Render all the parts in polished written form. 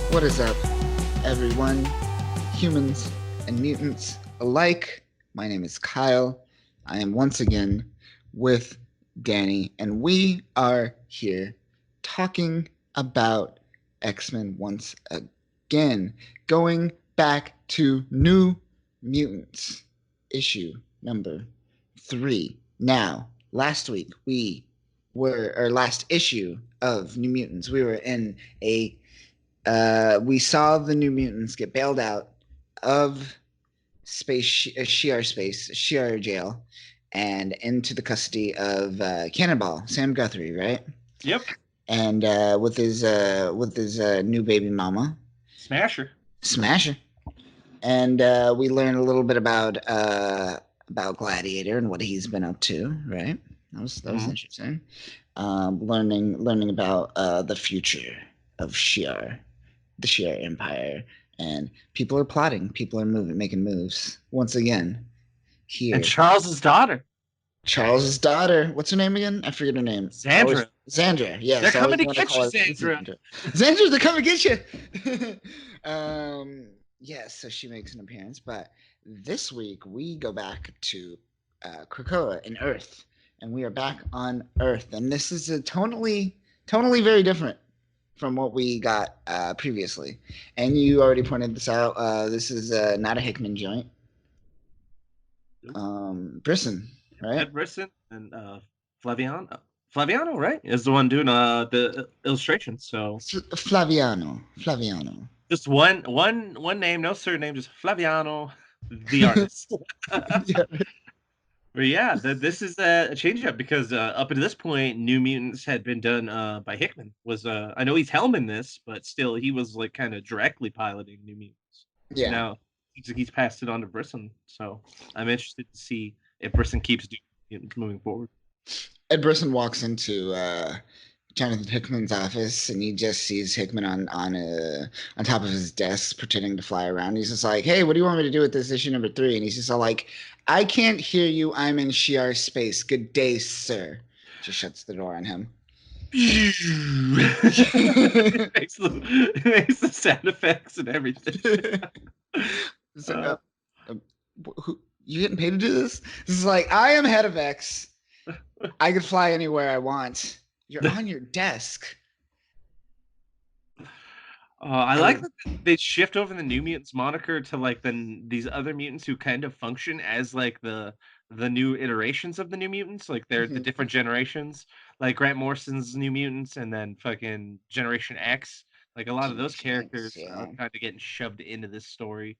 What is up, everyone? Humans and mutants alike. My name is Kyle. I am once again with Danny, and we are here talking about X-Men once again, going back to New Mutants, issue number 3. Now, last issue of New Mutants, we were in we saw the New Mutants get bailed out of Shi'ar jail, and into the custody of Cannonball, Sam Guthrie, right? Yep. And with his new baby mama, Smasher. Smasher. And we learn a little bit about Gladiator and what he's been up to, right? That was interesting. Learning about the future of Shi'ar, the Shi'ar Empire, and people are plotting, people are making moves once again. Here, And Charles's daughter, Charles's daughter. What's her name again? I forget her name. Sandra. Zandra. Yes, They're I always coming to want to get call you, her Sandra. Zandra, they're coming to get you. Yes, so she makes an appearance, but this week we go back to Krakoa in Earth, and we are back on Earth, and this is a tonally very different from what we got previously. And you already pointed this out. This is not a Hickman joint. Brisson, right? Ed Brisson and Flaviano, right? Is the one doing the illustration. So Flaviano. just one name, no surname, just Flaviano, the artist. Yeah. But yeah, this is a change up because up until this point, New Mutants had been done by Hickman. I know he's helming this, but still he was like kind of directly piloting New Mutants. Yeah. Now he's passed it on to Brisson, so I'm interested to see if Brisson keeps doing Mutants moving forward. Ed Brisson walks into Jonathan Hickman's office, and he just sees Hickman on top of his desk pretending to fly around. He's just like, "Hey, what do you want me to do with this issue number 3?" And he's just all like, "I can't hear you. I'm in Shi'ar space. Good day, sir." Just shuts the door on him. it makes the sound effects and everything. So, you getting paid to do this? This is like, I am head of X. I can fly anywhere I want. You're on your desk. I like that they shift over the New Mutants moniker to like these other mutants who kind of function as like the new iterations of the New Mutants, like they're the different generations, like Grant Morrison's New Mutants, and then fucking Generation X. Like a lot of those characters are kind of getting shoved into this story,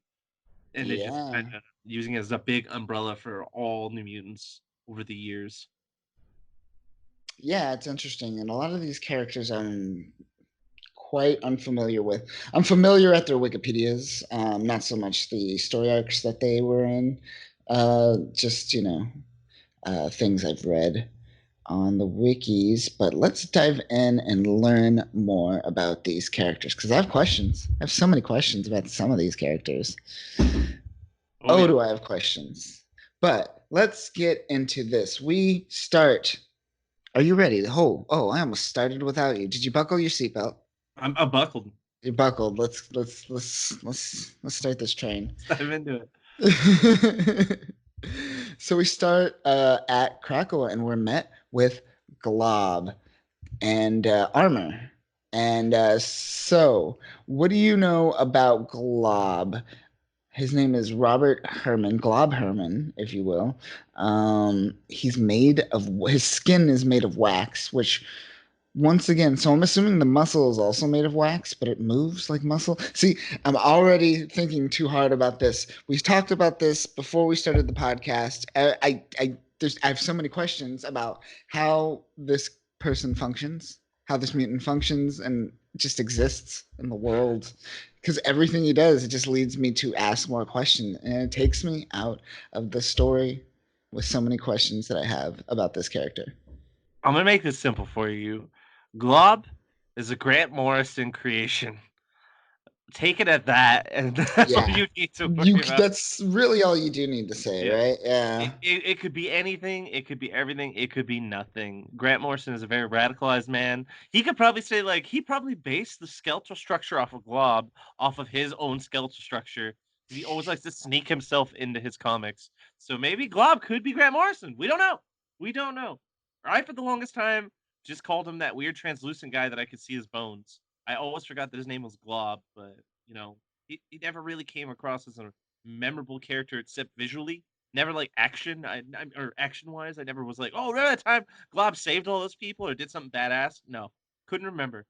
and they're just kind of using it as a big umbrella for all New Mutants over the years. Yeah, it's interesting, and a lot of these characters I'm quite unfamiliar with. I'm familiar at their Wikipedias, not so much the story arcs that they were in. Just things I've read on the wikis. But let's dive in and learn more about these characters because I have questions. I have so many questions about some of these characters. Yeah. Do I have questions? But let's get into this. We start. Are you ready? I almost started without you. Did you buckle your seatbelt? I'm buckled. You're buckled. Let's start this train. Let's dive into it. So we start at Krakow, and we're met with Glob and Armor. And so, what do you know about Glob? His name is Robert Herman, Glob Herman, if you will. His skin is made of wax, which once again, so I'm assuming the muscle is also made of wax, but it moves like muscle. See, I'm already thinking too hard about this. We talked about this before we started the podcast. I have so many questions about how this person functions, how this mutant functions, and just exists in the world. Because everything he does, it just leads me to ask more questions, and it takes me out of the story with so many questions that I have about this character. I'm gonna make this simple for you. Glob is a Grant Morrison creation. take it at that, and that's all Yeah. you need to worry about. That's really all you do need to say, Yeah. right? It, Yeah. it it could be anything, it could be everything, it could be nothing. Grant Morrison is a very radicalized man. He could probably say, like, he probably based the skeletal structure off of Glob, off of his own skeletal structure, 'cause he always likes to sneak himself into his comics. So maybe Glob could be Grant Morrison. We don't know. We don't know. I, for the longest time, just called him that weird translucent guy that I could see his bones. I always forgot that his name was Glob, but, you know, he never really came across as a memorable character except visually. Never like action, or action wise. I never was like, oh, remember that time Glob saved all those people or did something badass? No, couldn't remember.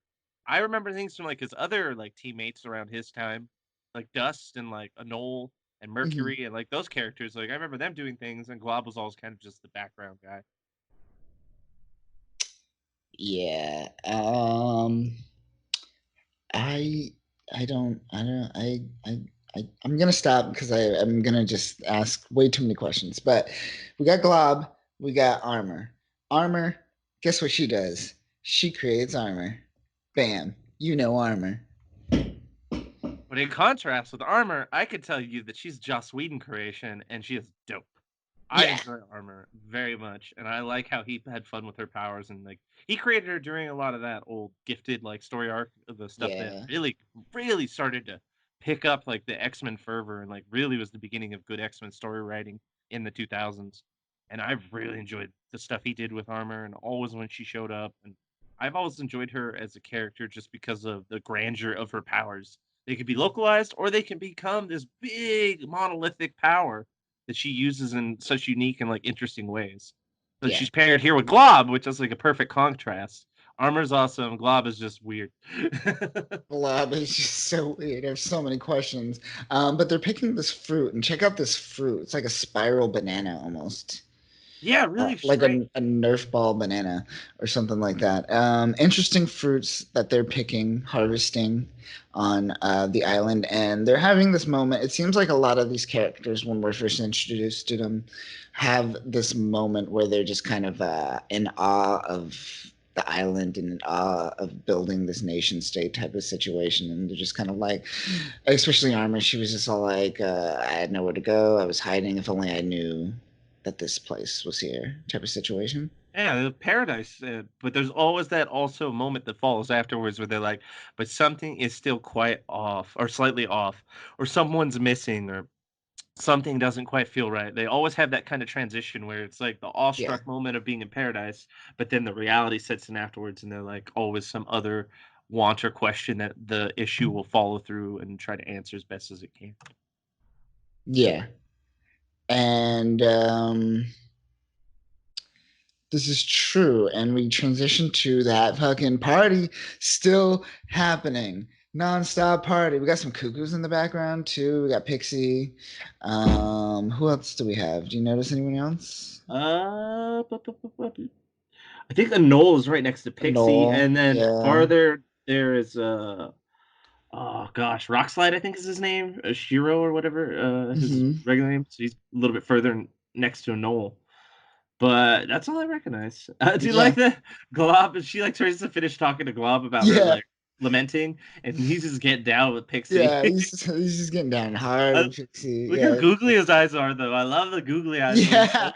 I remember things from like his other like teammates around his time, like Dust and like Anole and Mhm. Mercury and like those characters. Like I remember them doing things, and Glob was always kind of just the background guy. Yeah. I I'm gonna stop because I'm gonna just ask way too many questions. But we got Glob, we got armor. Armor, guess what she does? She creates armor. Bam. You know armor. But in contrast with Armor, I could tell you that she's Joss Whedon creation, and she is dope. I Yeah. enjoy Armor very much, and I like how he had fun with her powers, and like he created her during a lot of that old gifted like story arc of the stuff that Yeah. really started to pick up like the X-Men fervor and like really was the beginning of good X-Men story writing in the 2000s. And I've really enjoyed the stuff he did with Armor and always when she showed up, and I've always enjoyed her as a character just because of the grandeur of her powers. They can be localized or they can become this big monolithic power that she uses in such unique and like interesting ways. So Yeah. she's paired here with Glob, which is like a perfect contrast. Armor's awesome. Glob is just weird. Blob is just so weird. I have so many questions. But they're picking this fruit, and check out this fruit. It's like a spiral banana almost. Yeah, really Like strange. a Nerf ball banana or something like that. Interesting fruits that they're picking, harvesting on the island, and they're having this moment. It seems like a lot of these characters, when we're first introduced to them, have this moment where they're just kind of in awe of the island and in awe of building this nation state type of situation, and they're just kind of like, especially Armor. She was just all like, I had nowhere to go. I was hiding. If only I knew that this place was here type of situation. Yeah, the paradise. But there's always that also moment that follows afterwards where they're like, but something is still quite off or slightly off, or someone's missing, or something doesn't quite feel right. They always have that kind of transition where it's like the Yeah. awestruck moment of being in paradise, but then the reality sets in afterwards, and they're like always some other want or question that the issue will follow through and try to answer as best as it can. Yeah. And this is true. And we transition to that fucking party still happening. Non-stop party. We got some cuckoos in the background too. We got Pixie. Who else do we have? Do you notice anyone else? I think the knoll is right next to Pixie, Noel. and then Yeah. farther there is oh gosh, Rockslide I think is his name, Shiro or whatever his Hmm. regular name. So he's a little bit further next to a knoll. But that's all I recognize. Do you Yeah. like that Glob? She like tries to finish talking to Glob about her Yeah. like lamenting, and he's just getting down with Pixie. Yeah. He's just getting down hard I, with Pixie. look how Yeah. googly his eyes are, though. I love the googly eyes where he's Yeah,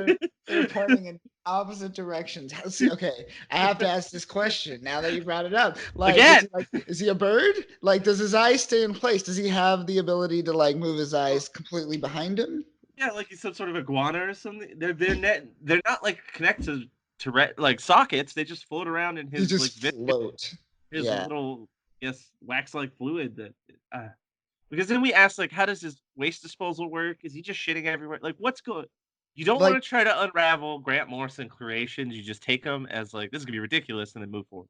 like, they're pointing in opposite directions. See, okay, I have to ask this question now that you brought it up. Like, again. is he a bird? Like, does his eyes stay in place? Does he have the ability to like move his eyes completely behind him? Yeah, like he's some sort of iguana or something. They're not like connected to like sockets. They just float around in He his like just float. his Yeah, little yes wax like fluid that uh, because then we asked, like, how does his waste disposal work? Is he just shitting everywhere? Like, what's good? You don't like want to try to unravel Grant Morrison creations. You just take them as like this is gonna be ridiculous, and then move forward.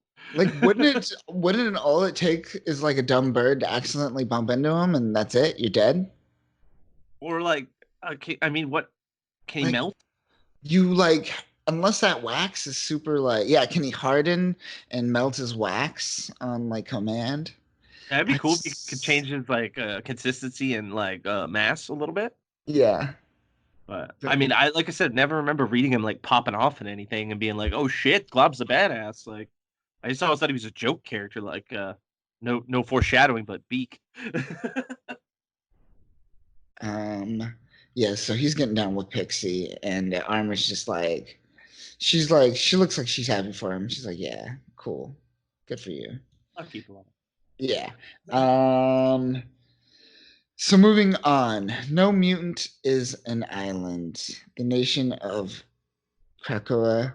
wouldn't all it take is like a dumb bird to accidentally bump into him and that's it? You're dead. Or like, I mean, what can he Like melt? you like unless that wax is super like yeah, can he harden and melt his wax on like command? That'd be cool if he could That's change his like consistency and like mass a little bit. yeah. But I But mean, I like I said, never remember reading him like popping off in anything and being like, "Oh shit, Glob's a badass." Like, I just always thought he was a joke character. Like, No foreshadowing, but Beak. Um, yeah, so he's getting down with Pixie, and Armor's just like, she's like, she looks like she's happy for him. She's like, yeah, cool, good for you. I'll keep it on. Yeah. Um, so moving on, no mutant is an island. The nation of Krakoa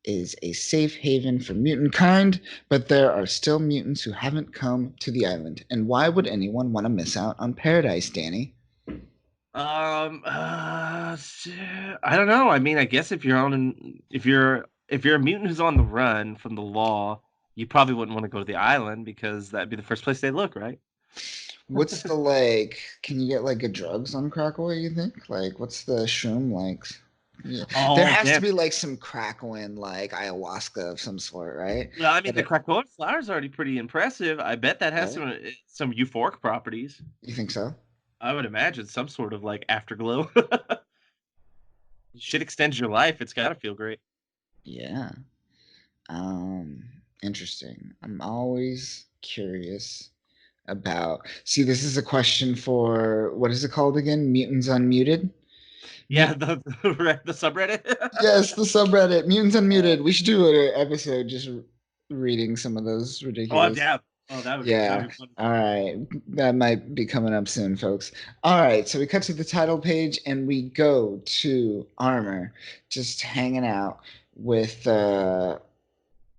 is a safe haven for mutant kind, but there are still mutants who haven't come to the island. And why would anyone want to miss out on paradise, Danny? I don't know. I mean, I guess if you're a mutant who's on the run from the law, you probably wouldn't want to go to the island because that'd be the first place they look, right? What's the like? Can you get like good drugs on Krakoa? You think? Like, what's the shroom like? Yeah. There Oh, has to damn. be like some Krakoan like ayahuasca of some sort, right? Well, I mean, That the Krakoa flower is already pretty impressive. I bet that has right? some euphoric properties. You think so? I would imagine some sort of like afterglow. Shit extends your life. It's got to feel great. Yeah. Um, Interesting. I'm always curious about. See, this is a question for what is it called again? Mutants Unmuted. Yeah, Mut- the subreddit. yes, the subreddit Mutants Uh, Unmuted. We should do an episode just reading some of those oh, I'm ridiculous. down. Oh, Yeah. that'd be fun. All right. That might be coming up soon, folks. All right. So we cut to the title page and we go to Armor just hanging out with Sage,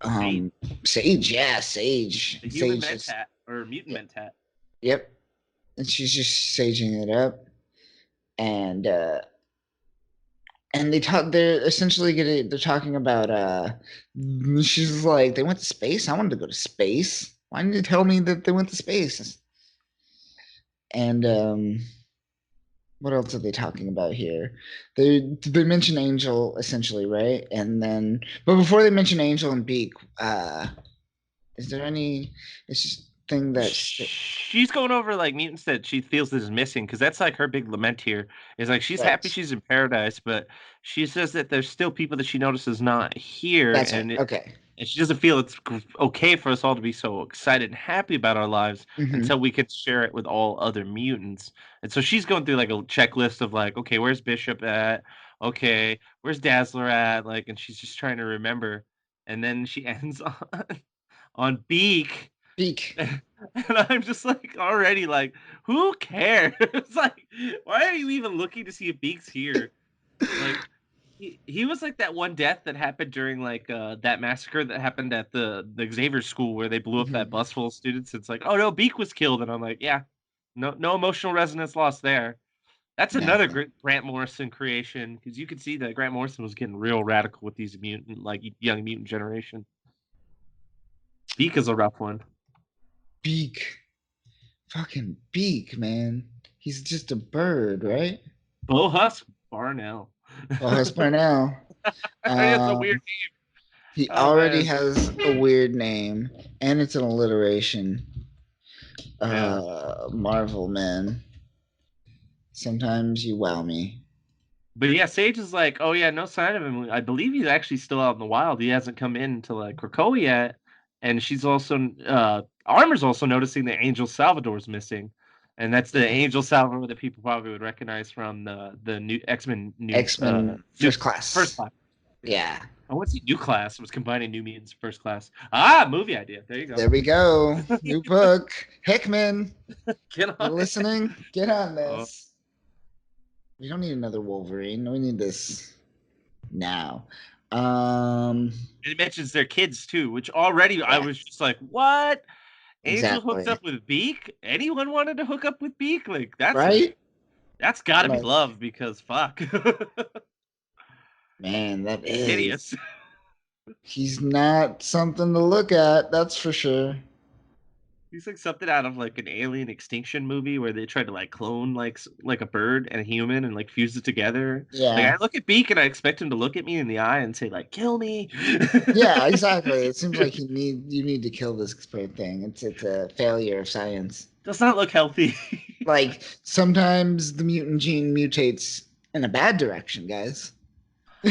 um Sage. Yeah, Sage. the human Sage just mentat or mutant yeah, mentat. yep. And she's just saging it up. And they talk they're essentially getting they're talking about she's like, they went to space. I wanted to go to space. Why didn't you tell me that they went to space? And what else are they talking about here? They mention Angel essentially, right? And then, but before they mention Angel and Beak, is there any it's just thing that's She's going over like mutants that she feels is missing because that's like her big lament here. Is like she's happy right? she's in paradise, but she says that there's still people that she notices not here, That's right. Okay. and she doesn't feel it's okay for us all to be so excited and happy about our lives Hmm. until we can share it with all other mutants. And so she's going through like a checklist of like, okay, where's Bishop at? Okay, where's Dazzler at? Like, and she's just trying to remember. And then she ends on Beak. Beak. And I'm just like already like, who cares? Like, why are you even looking to see if Beak's here? Like, he was like that one death that happened during like that massacre that happened at the Xavier school where they blew up that Hmm. bus full of students. It's like, oh no, Beak was killed, and I'm like, yeah, no emotional resonance lost there. That's another Nothing. great Grant Morrison creation because you could see that Grant Morrison was getting real radical with these mutant like young mutant generation. Beak is a rough one. Beak. Fucking Beak, man. He's just a bird, right? Bohusk Barnell. Well, his now. It's a weird. Um, he Oh already man. has a weird name, and it's an alliteration. Yeah. Marvel, man. Sometimes you wow me. But yeah, Sage is like, oh yeah, no sign of him. I believe he's actually still out in the wild. He hasn't come in to like Krakoa yet. And she's also Armor's also noticing that Angel Salvador's missing. And that's the Yeah. Angel Salvador that people probably would recognize from the new X-Men X Men new First first Class. class. Yeah. I want to see new class. It was combining new mutants first class. Ah, movie idea. There you go. There we go. New book. Hickman, Get you on it. listening? Get on Oh. this. We don't need another Wolverine. We need this now. Um, It mentions their kids too, which already I yeah, was just like, what? Angel hooked exactly. up with Beak? Anyone wanted to hook up with Beak? Like Right? that's got to be Like, love because fuck, man, that he's is. hideous. He's not something to look at, that's for sure. He's like something out of like an alien extinction movie where they tried to like clone like a bird and a human and like fuse it together. Like Yeah. I look at Beak and I expect him to look at me in the eye and say like, "Kill me." Yeah, exactly. It seems like you need to kill this thing. It's a failure of science. Does not look healthy. Like sometimes the mutant gene mutates in a bad direction, guys.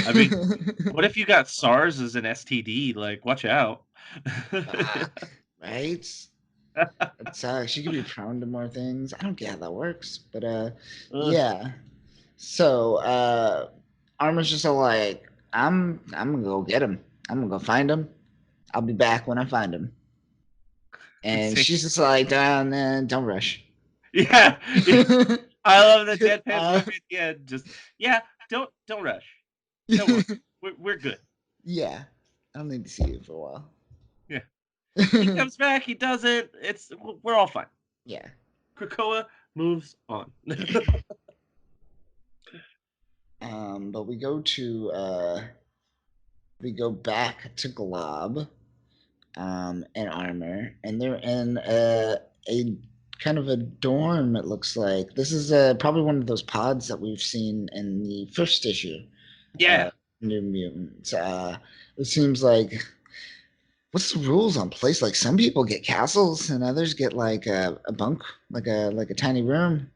I mean, what if you got SARS as an STD? Like, watch out. Fuck, right? She could be prone to more things. I don't get how that works, but Ugh, yeah. So Armor's just all like, I'm gonna go get him. I'm gonna go find him. I'll be back when I find him. And insane. she's just like, don't rush. Yeah, I love the deadpan uh, movie at the end. Just yeah, don't rush. Don't worry, we're good. yeah, I don't need to see you for a while. Yeah, he comes back, he does it. We're all fine. Yeah. Krakoa moves on. But we go back to Glob, and Armor, and they're in a kind of a dorm. It looks like this is probably one of those pods that we've seen in the first issue. Yeah, New Mutants. It seems like what's the rules on place? Like some people get castles and others get like a bunk, like a tiny room.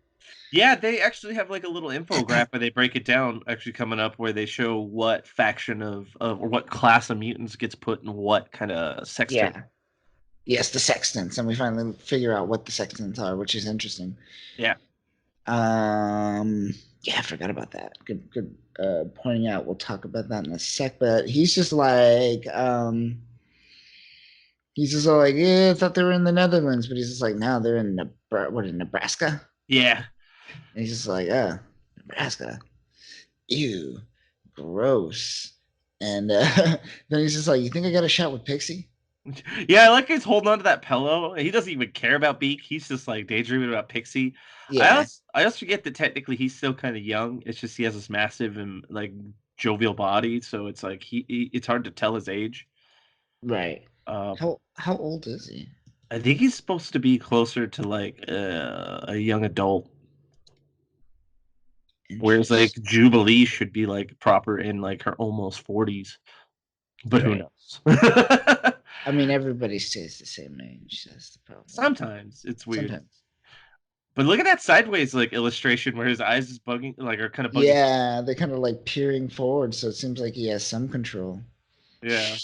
yeah, they actually have like a little infographic where they break it down. Actually, coming up where they show what faction of or what class of mutants gets put in what kind of sextant. Yeah. Yes, the sextants, and we finally figure out what the sextants are, which is interesting. Yeah, Um, yeah, I forgot about that. Good pointing out. We'll talk about that in a sec. But he's just like, yeah, I thought they were in the Netherlands, but he's just like, no, they're in Nebraska? yeah. And he's just like, oh, Nebraska, ew, gross. And then he's just like, you think I got a shot with Pixie? Yeah, I like he's holding on to that pillow. He doesn't even care about Beak. He's just like daydreaming about Pixie. Yeah, I also forget that technically he's still kind of young. It's just he has this massive and like jovial body, so it's like it's hard to tell his age. right. Uh, How old is he? I think he's supposed to be closer to like a young adult, whereas like Interest. Jubilee should be like proper in like her almost 40s. But who Right. knows? I mean, everybody stays the same age. That's the problem. Sometimes it's weird. Sometimes. But look at that sideways like illustration where his eyes is bugging like are kind of bugging. Yeah, they're kind of like peering forward, so it seems like he has some control. Yeah.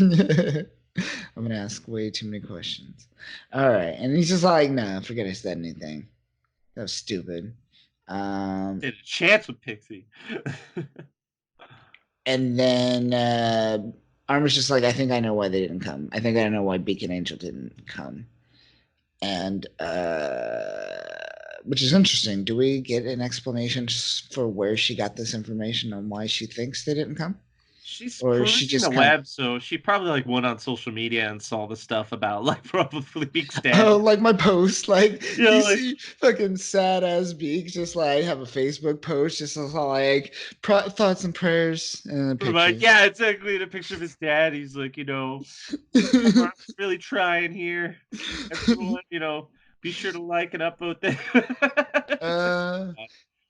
I'm gonna ask way too many questions. All right, and he's just like, "Nah, forget I said anything. That was stupid." Um, Had a chance with Pixie. and then Armor's just like, "I think I know why they didn't come. I think I know why Beacon Angel didn't come." And which is interesting. Do we get an explanation for where she got this information on why she thinks they didn't come, She's or is she perusing the just kind of web, so she probably like went on social media and saw the stuff about like probably Beak's oh, dad. like my post, like You know, you like see fucking sad ass Beak just like have a Facebook post just like thoughts and prayers and a provide picture. yeah, exactly in a picture of his dad. He's like, I'm really trying here. Everyone, be sure to like and upvote that. It's like, uh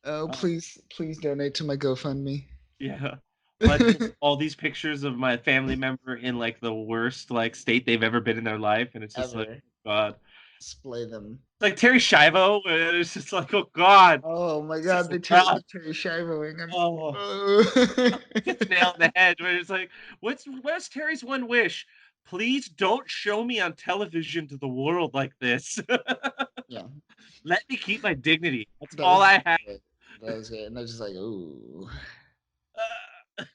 oh, uh, please donate to my GoFundMe. yeah. Like just all these pictures of my family member in like the worst like state they've ever been in their life, and it's just like, Ever God. display them. Like Terry Schiavo, and it's just like, oh God, Oh my it's just god, like, the God, Terry Shivoing. oh, Oh. it's nailed in the head. Where it's like, what's Terry's one wish? Please don't show me on television to the world like this. Yeah, Let me keep my dignity. That's that all was I have. great. That was good. And I was just like, ooh.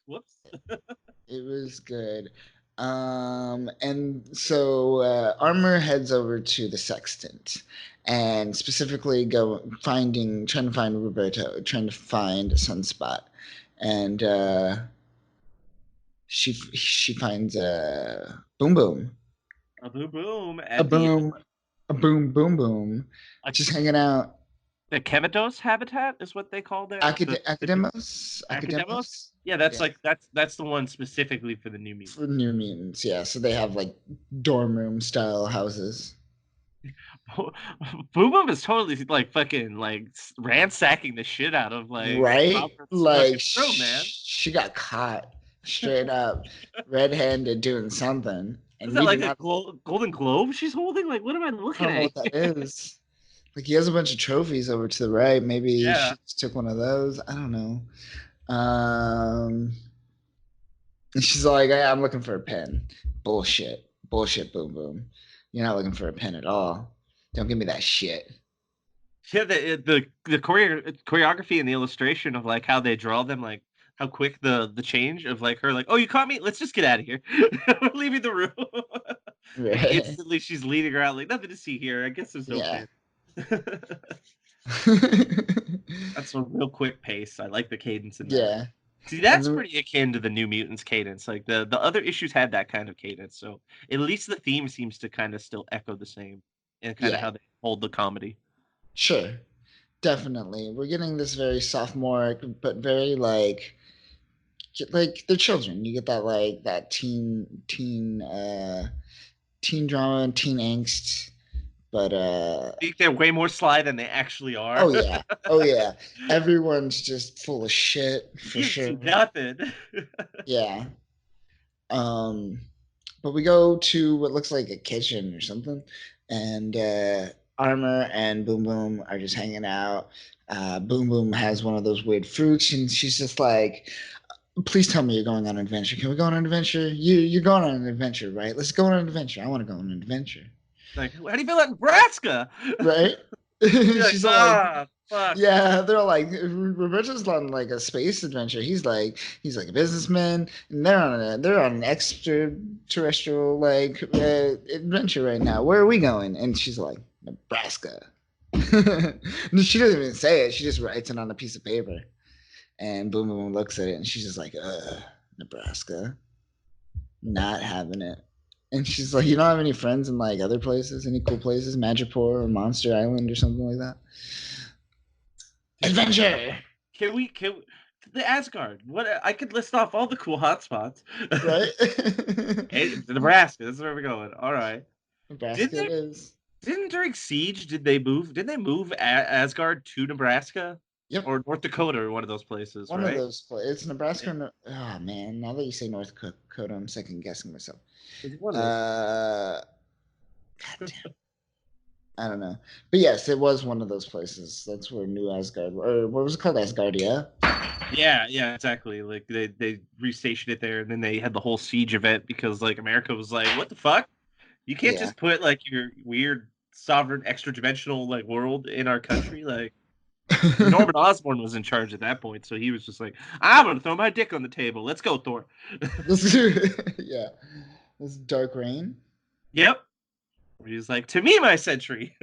Whoops. It was good. And so Armor heads over to the Sextant and specifically trying to find Roberto, trying to find Sunspot. And she finds Boom Boom, A boom boom a at boom, a boom, boom, boom, uh, just hanging out. the Chematos habitat is what they call the Academos. Academos. Yeah, Yeah, that's the one specifically for the New for Mutants. New Mutants. Yeah, so they have like dorm room style houses. Boom Boom is totally like fucking like ransacking the shit out of like Right? Robert's Like fucking room, man. she got caught straight up red-handed doing something, Is and that we do like a not. Golden Globe she's holding? Like, what am I I looking don't know at? what that is. Like he has a bunch of trophies over to the right. Maybe Yeah. she just took one of those. I don't know. Um, and she's like, I'm looking for a pen. Bullshit. Bullshit. Boom boom. You're not looking for a pen at all. Don't give me that shit. Yeah, the choreography and the illustration of like how they draw them, like how quick the change of like her, like, oh, you caught me, let's just get out of here. We're leaving the room. Like Right. instantly she's leading around like nothing to see here. I guess there's no Yeah. pen. That's a real quick pace. I like the cadence in that. Yeah. See, And that's the, pretty akin to the New Mutants cadence. Like the other issues had that kind of cadence, so at least the theme seems to kind of still echo the same and kind of yeah, how they hold the comedy. sure. Definitely. We're getting this very sophomoric, but very like they're children. You get that like that teen drama and teen angst. But I think they're way more sly than they actually are. oh yeah. Oh yeah. Everyone's just full of shit for You do sure. nothing. Yeah. Um but we go to what looks like a kitchen or something, and Armor and Boom Boom are just hanging out. Boom Boom has one of those weird fruits, and she's just like, "Please tell me you're going on an adventure. Can we go on an adventure? You're going on an adventure, right? Let's go on an adventure. I want to go on an adventure, Like, how do you feel about Nebraska? right?" You're like, She's all like, ah, fuck. yeah, they're all like Roberto's on like a space adventure. He's like a businessman, and they're on an extraterrestrial like adventure right now. Where are we going? And she's like, Nebraska. She doesn't even say it. She just writes it on a piece of paper. And Boom Boom looks at it, and she's just like, Nebraska, not having it. And she's like, you don't have any friends in like other places, any cool places, Madripoor or Monster Island or something like that? Dude, Adventure, can we the Asgard? What I could list off all the cool hotspots. right? Hey, Nebraska, this is where we're going. All right. Didn't Nebraska it they is. didn't during Siege did they move Asgard to Nebraska Yep, or North Dakota or one of those places, one of right? those places. It's Nebraska. Oh man, now that you say North Dakota, I'm second guessing myself. It's one of those. God damn, I don't know, but yes, it was one of those places. That's where New Asgard, or what was it called, Asgardia? Yeah, yeah, exactly. Like they restationed it there, and then they had the whole siege event because like America was like, "What the fuck? You can't Yeah. just put like your weird sovereign extra dimensional like world in our country." Like Norman Osborn was in charge at that point, so he was just like, "I'm gonna throw my dick on the table. Let's go, Thor." This, yeah, this Dark Reign. Yep. He's like, "To me, my century."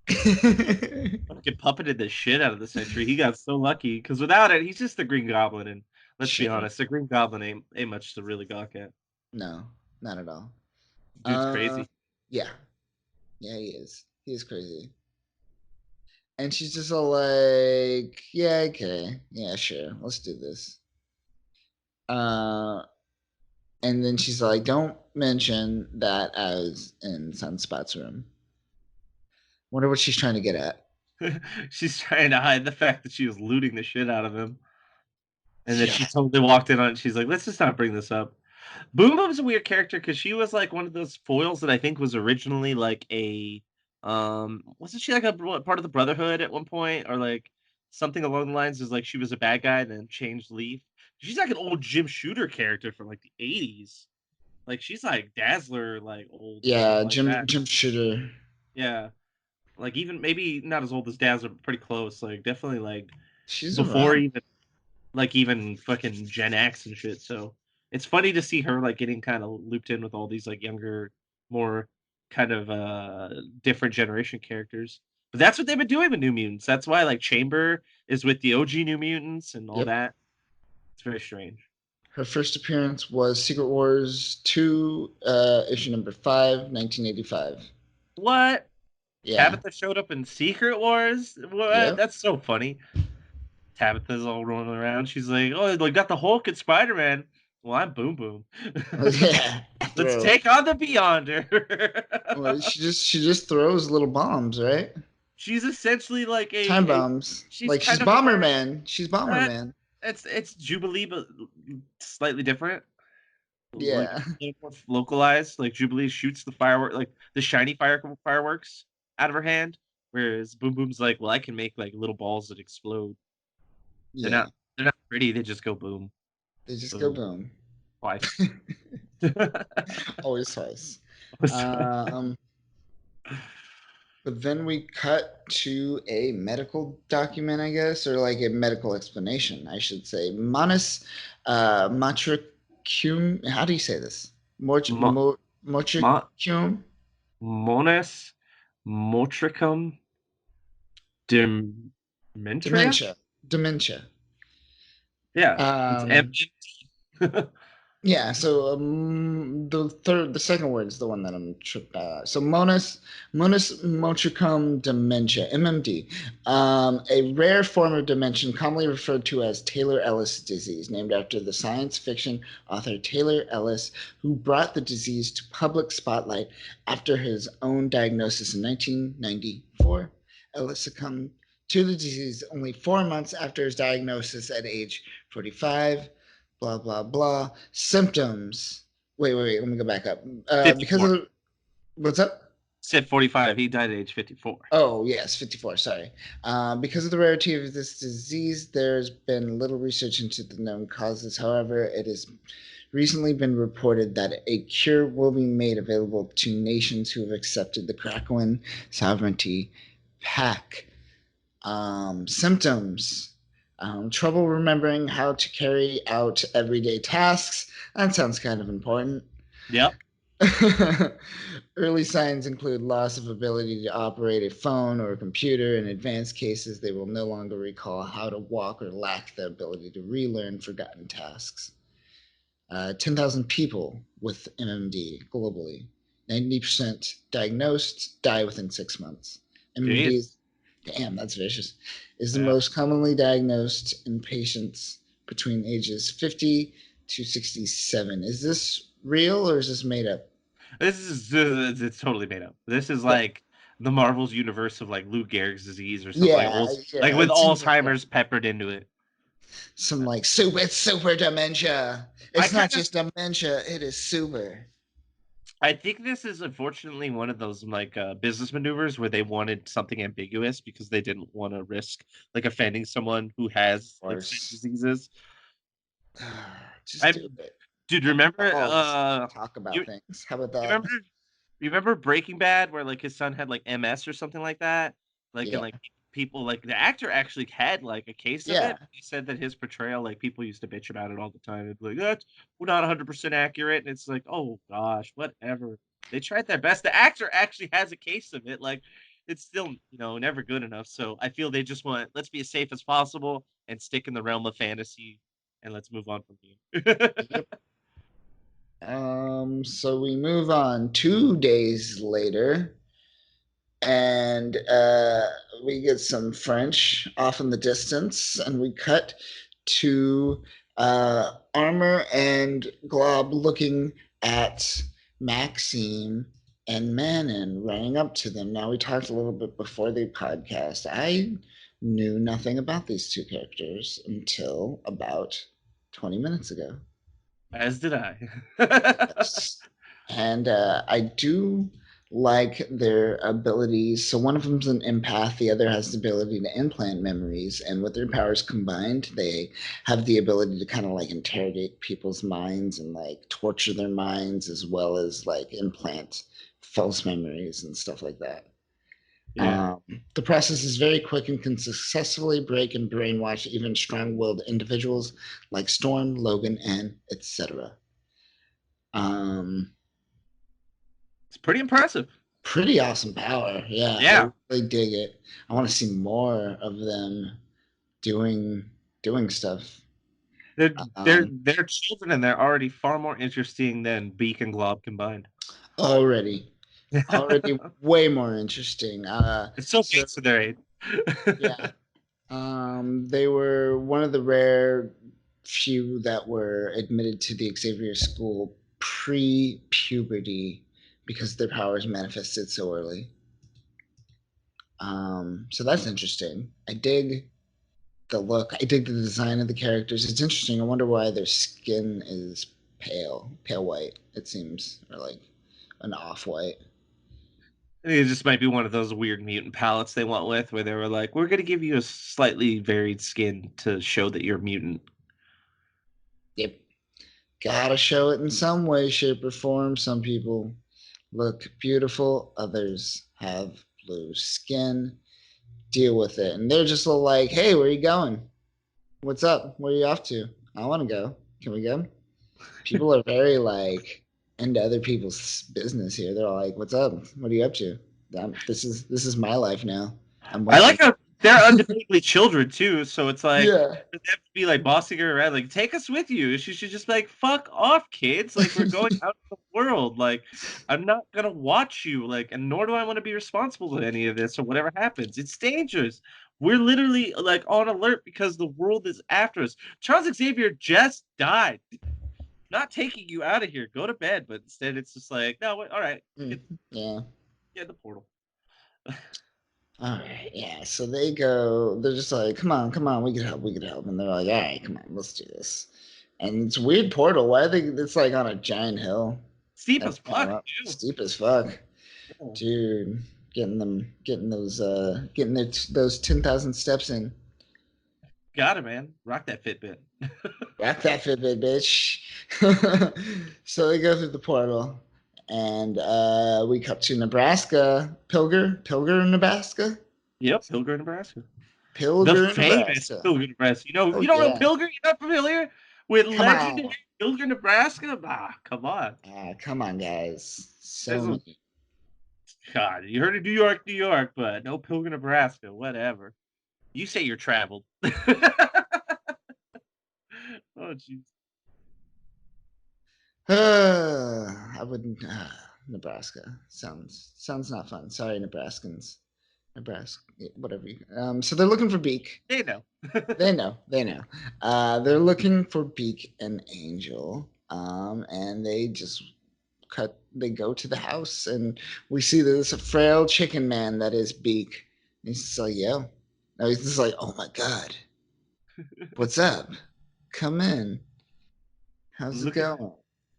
Fucking puppeted the shit out of the century. He got so lucky because without it, he's just the Green Goblin. And let's be Sure. honest, the Green Goblin ain't much to really gawk at. No, not at all. Dude's Uh, crazy. yeah, yeah, he is. He is crazy. And she's just all like, yeah, okay, yeah, sure, let's do this. Uh, and then she's like, don't mention that I was in Sunspot's room. Wonder what she's trying to get at. She's trying to hide the fact that she was looting the shit out of him. And then Yeah, she totally walked in on it. She's like, let's just not bring this up. Boom Boom's a weird character because she was like one of those foils that I think was originally like a wasn't she like a part of the Brotherhood at one point or like something along the lines is like she was a bad guy and then changed leaf. She's like an old Jim Shooter character from like the 80s. Like she's like Dazzler, like old yeah, like Jim that. Jim Shooter. Yeah. Like even maybe not as old as Dazzler, but pretty close. Like definitely like She's before around. even fucking Gen X and shit. So it's funny to see her like getting kind of looped in with all these like younger, more kind of different generation characters. But that's what they've been doing with New Mutants. That's why like Chamber is with the OG New Mutants and all Yep. that. It's very strange. Her first appearance was Secret Wars 2, issue number 5, 1985. What? Yeah. Tabitha showed up in Secret Wars? What? Yep. That's so funny. Tabitha's all rolling around. She's like, "Oh, like got the Hulk and Spider Man." Well, I'm Boom Boom. Yeah. Let's Throw. take on the Beyonder. Well, she just throws little bombs, right? She's essentially like Time a bombs. she's Like she's kind of a version. Bomberman. She's Uh, Bomberman. it's Jubilee, but slightly different. Like Yeah. a little more localized. Like Jubilee shoots the firework, like the shiny fireworks out of her hand, whereas Boom Boom's like, well, I can make like little balls that explode. They're Yeah. not they're not pretty. They just go boom, They just go boom, boom. twice. Always twice. Um, but then we cut to a medical document, I guess, or like a medical explanation, I should say. Manus matricum. How do you say this? Mo mo Motricum Monas Motricum Dementria? dementia. Dementia. Yeah, it's Um, MD. Yeah, so the second word is the one that so Monas Motricum dementia (MMD), a rare form of dementia commonly referred to as Taylor Ellis disease, named after the science fiction author Taylor Ellis, who brought the disease to public spotlight after his own diagnosis in 1994. Ellis succumbed to the disease only 4 months after his diagnosis at age 45. Blah blah blah. Symptoms. Wait. Let me go back up. Because 54. of what's up? Said 45. He died at age 54. Oh yes, 54. Sorry. Because of the rarity of this disease, there's been little research into the known causes. However, it has recently been reported that a cure will be made available to nations who have accepted the Krakoan Sovereignty Pact. Symptoms. Trouble remembering how to carry out everyday tasks. That sounds kind of important. Yep. Early signs include loss of ability to operate a phone or a computer. In advanced cases, they will no longer recall how to walk or lack the ability to relearn forgotten tasks. 10,000 people with MMD globally. 90% diagnosed die within 6 months. MMD Jeez. is, damn, that's vicious, is the Yeah. most commonly diagnosed in patients between ages 50 to 67. Is this real or is this made up? This is it's totally made up. This is Yeah, like the Marvel's universe of like Lou Gehrig's disease or something yeah, like yeah. with It seems like Alzheimer's peppered into it. some like super, it's super dementia. I It's not kind of just dementia, it is super. I think this is unfortunately one of those like business maneuvers where they wanted something ambiguous because they didn't want to risk like offending someone who Of has like said course. diseases. Just I do it. dude, Let remember the dogs talk you about things. How about you that? remember you remember Breaking Bad where like his son had like MS or something like that? Like and Yeah. like people like the actor actually had like a case of Yeah. it. He said that his portrayal, like people used to bitch about it all the time. It'd be like, that's we're not 100% accurate. And it's like, oh gosh, whatever. They tried their best. The actor actually has a case of it. Like it's still, never good enough. So I feel they just want let's be as safe as possible and stick in the realm of fantasy and let's move on from here. Yep. So we move on 2 days later, and we get some French off in the distance, and we cut to Armor and Glob looking at Maxime and Manon running up to them. Now, we talked a little bit before the podcast. I knew nothing about these two characters until about 20 minutes ago. As did I. Yes. And I do like their abilities. So one of them's an empath, the other has the ability to implant memories. And with their powers combined, they have the ability to kind of like interrogate people's minds and like torture their minds as well as like implant false memories and stuff like that. Yeah. Um, the process is very quick and can successfully break and brainwash even strong-willed individuals like Storm, Logan, and etc. Um, It's pretty impressive. Pretty awesome power. Yeah, I Yeah. really dig it. I want to see more of them doing doing stuff. They're they're Um, they're children and they're already far more interesting than Beak and Glob combined. already, already way more interesting. It's so So big for their age. yeah, they were one of the rare few that were admitted to the Xavier School pre-puberty because their powers manifested so early. So that's interesting. I dig the look. I dig the design of the characters. It's interesting. I wonder why their skin is pale white. It seems, or like an off white. I think it just might be one of those weird mutant palettes they went with, where they were like, "We're gonna give you a slightly varied skin to show that you're a mutant." Yep, gotta show it in some way, shape, or form. Some people look beautiful. Others have blue skin. Deal with it. And they're just all like, hey, where are you going? What's up? Where are you off to? I want to go. Can we go? People are very like into other people's business here. They're all like, "What's up? What are you up to?" This is my life now. I'm I working. like how they're undebatably children too, so it's like Yeah. for them to be like bossing her around, like take us with you. She should just be like, fuck off, kids. Like we're going out in the world. Like I'm not gonna watch you. Like, and nor do I want to be responsible to any of this or whatever happens. It's dangerous. We're literally like on alert because the world is after us. Charles Xavier just died. Not taking you out of here. Go to bed. But instead, it's just like, no, wait, all right, Yeah. get in the portal. All right. Yeah. So they go. They're just like, "Come on, come on. We can help. We can help." And they're like, "All right, come on. Let's do this." And it's a weird portal. Why are they? It's like on a giant hill. Steep That's as kind of fuck, up, too. steep as fuck, Yeah. dude. Getting those 10,000 steps in. Got it, man. Rock that Fitbit. Rock that Fitbit, bitch. So they go through the portal, and we cut to Nebraska. Pilger, Nebraska. Yep, Pilgrim, Nebraska. The Pilger, famous Nebraska. Pilgrim, Nebraska. Oh You don't know yeah. Pilgrim? You're not familiar with Come legendary on. Pilgrim, Nebraska? Ah, come on. Come on, guys. So There's a many. God. You heard of New York, New York, but no Pilgrim, Nebraska. Whatever. You say you're traveled. Oh, jeez. I wouldn't. Nebraska sounds not fun. Sorry, Nebraskans. Nebraska, whatever. So they're looking for Beak. They know. They know. They know. They're looking for Beak and Angel. And they just cut. They go to the house, and we see this frail chicken man that is Beak. And he's just like, "Yo," no, he's just like, "Oh my god, what's up? Come in. How's it look at going?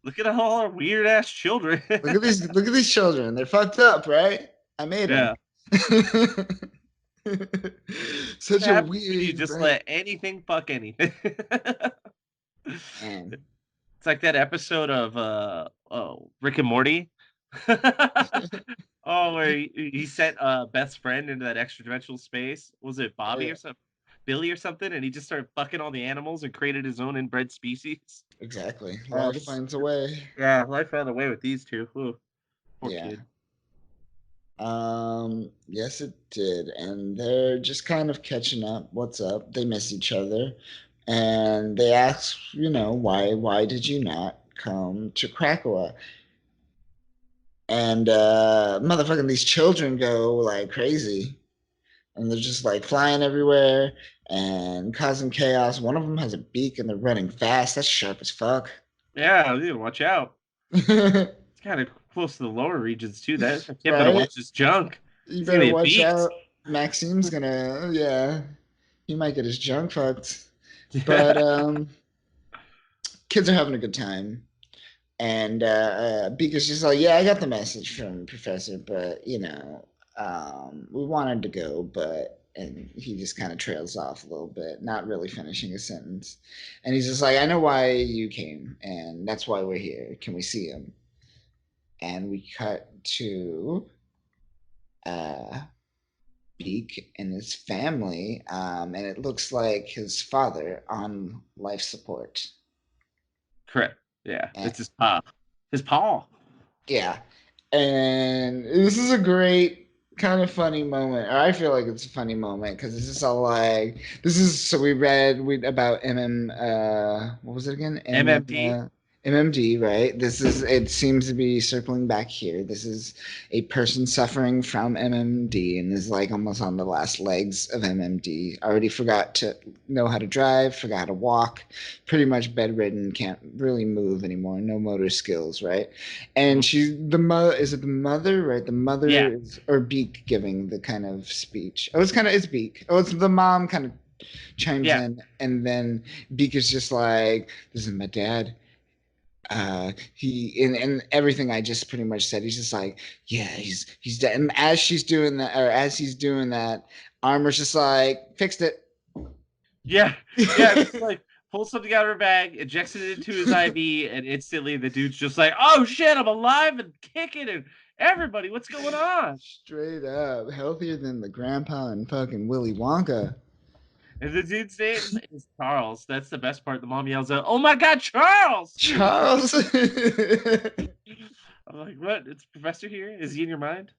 look at all our weird ass children. Look at these. Look at these children. They're fucked up, right? I made them." Yeah. What Such a happens when you weird, just right? let anything fuck anything? Man. It's like that episode of Rick and Morty. Oh, where he sent best friend into that extra dimensional space. Was it Bobby Yeah, or something? Billy or something? And he just started fucking all the animals and created his own inbred species. exactly. Oh, Life finds a way. yeah, life found a way with these two. Ooh, poor Yeah. kid. Yes, it did. And they're just kind of catching up. What's up? They miss each other. And they ask, why did you not come to Krakoa? And motherfucking these children go like crazy. And they're just like flying everywhere and causing chaos. One of them has a beak and they're running fast. That's sharp as fuck. Yeah, dude, watch out. It's kind of close to the lower regions too. That kid better Right? watch his junk. You He's gonna better get watch beaked. out. Maxime's gonna, yeah, he might get his junk fucked. But Yeah. kids are having a good time. And Beaker's just like, yeah, I got the message from Professor, but we wanted to go, but and he just kind of trails off a little bit, not really finishing his sentence. And he's just like, I know why you came, and that's why we're here. Can we see him? And we cut to uh, Beak and his family, and it looks like his father on life support. Correct. Yeah, And it's his paw. His paw. yeah. And this is a great kind of funny moment. Or I feel like it's a funny moment because it's just all like this is so we about what was it again? MMD. MMD, right? This is it seems to be circling back here. This is a person suffering from MMD and is like almost on the last legs of MMD. Already forgot to know how to drive, forgot how to walk, pretty much bedridden, can't really move anymore, no motor skills, right? And Mhm. she's the mother. Is it the mother? Right, the mother Yeah. is or Beak giving the kind of speech. Oh, it's Beak. Oh, it's the mom kind of chimes Yeah. in, and then Beak is just like, "This is my dad." He and everything I just pretty much said. He's just like, "Yeah, he's dead." And as she's doing that, or as he's doing that, Armor's just like, "Fixed it." Yeah. Yeah. It's like pulls something out of her bag, injects it into his IV, and instantly the dude's just like, "Oh shit, I'm alive and kicking!" And Everybody, what's going on? Straight up. Healthier than the grandpa and fucking Willy Wonka. And the dude's name is Charles. That's the best part. The mom yells out, "Oh my God, Charles!" Charles! I'm like, what? It's Professor here? Is he in your mind?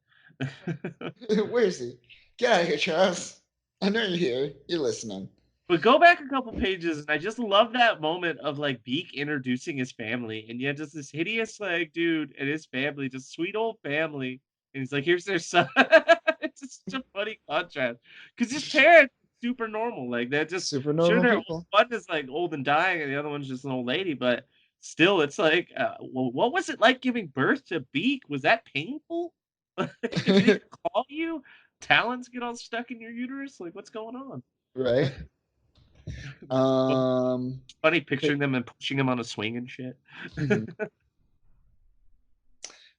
Where is he? Get out of here, Charles. I know you're here. You're listening. But go back a couple pages, and I just love that moment of like Beak introducing his family, and yet just this hideous like dude and his family, just sweet old family, and he's like, "Here's their son." It's just such a funny contrast because his parents are super normal, like they're just Super sure normal they're people. one is like old and dying, and the other one's just an old lady, but still, it's like, well, what was it like giving birth to Beak? Was that painful? Did it claw you? Talons get all stuck in your uterus? Like, what's going on? Right? Um, Funny but, picturing them and pushing him on a swing and shit. mhm.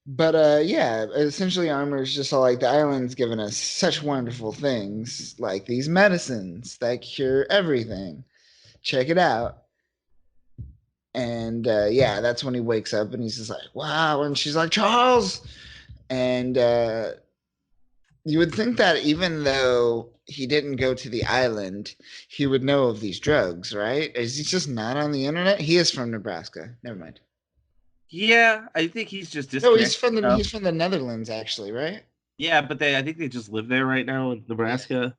But yeah, essentially Armor is just all like the island's given us such wonderful things, like these medicines that cure everything. Check it out. And yeah, that's when he wakes up and he's just like, wow. And she's like, Charles. And you would think that even though he didn't go to the island, he would know of these drugs, right? Is he just not on the internet? He is from Nebraska. Never mind. Yeah, I think he's just No, disconnected now. he's from the Netherlands, actually, right? Yeah, but I think they just live there right now in Yeah. Nebraska.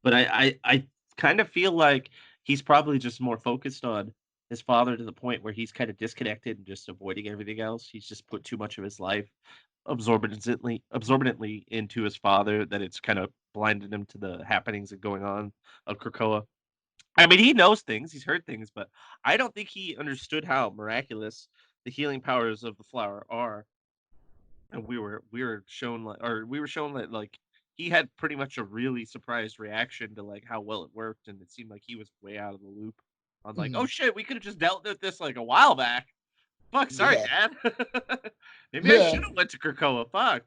But I kind of feel like he's probably just more focused on his father to the point where he's kind of disconnected and just avoiding everything else. He's just put too much of his life absorbently into his father that it's kind of blinded him to the happenings that going on of Krakoa. I mean, he knows things, he's heard things, but I don't think he understood how miraculous the healing powers of the flower are. And we were shown like or we were shown that like he had pretty much a really surprised reaction to like how well it worked, and it seemed like he was way out of the loop. I was like, "Oh Mhm. shit, we could have just dealt with this like a while back. Fuck, sorry, Yeah. Dad. Maybe I Yeah. should have went to Krakoa. Fuck."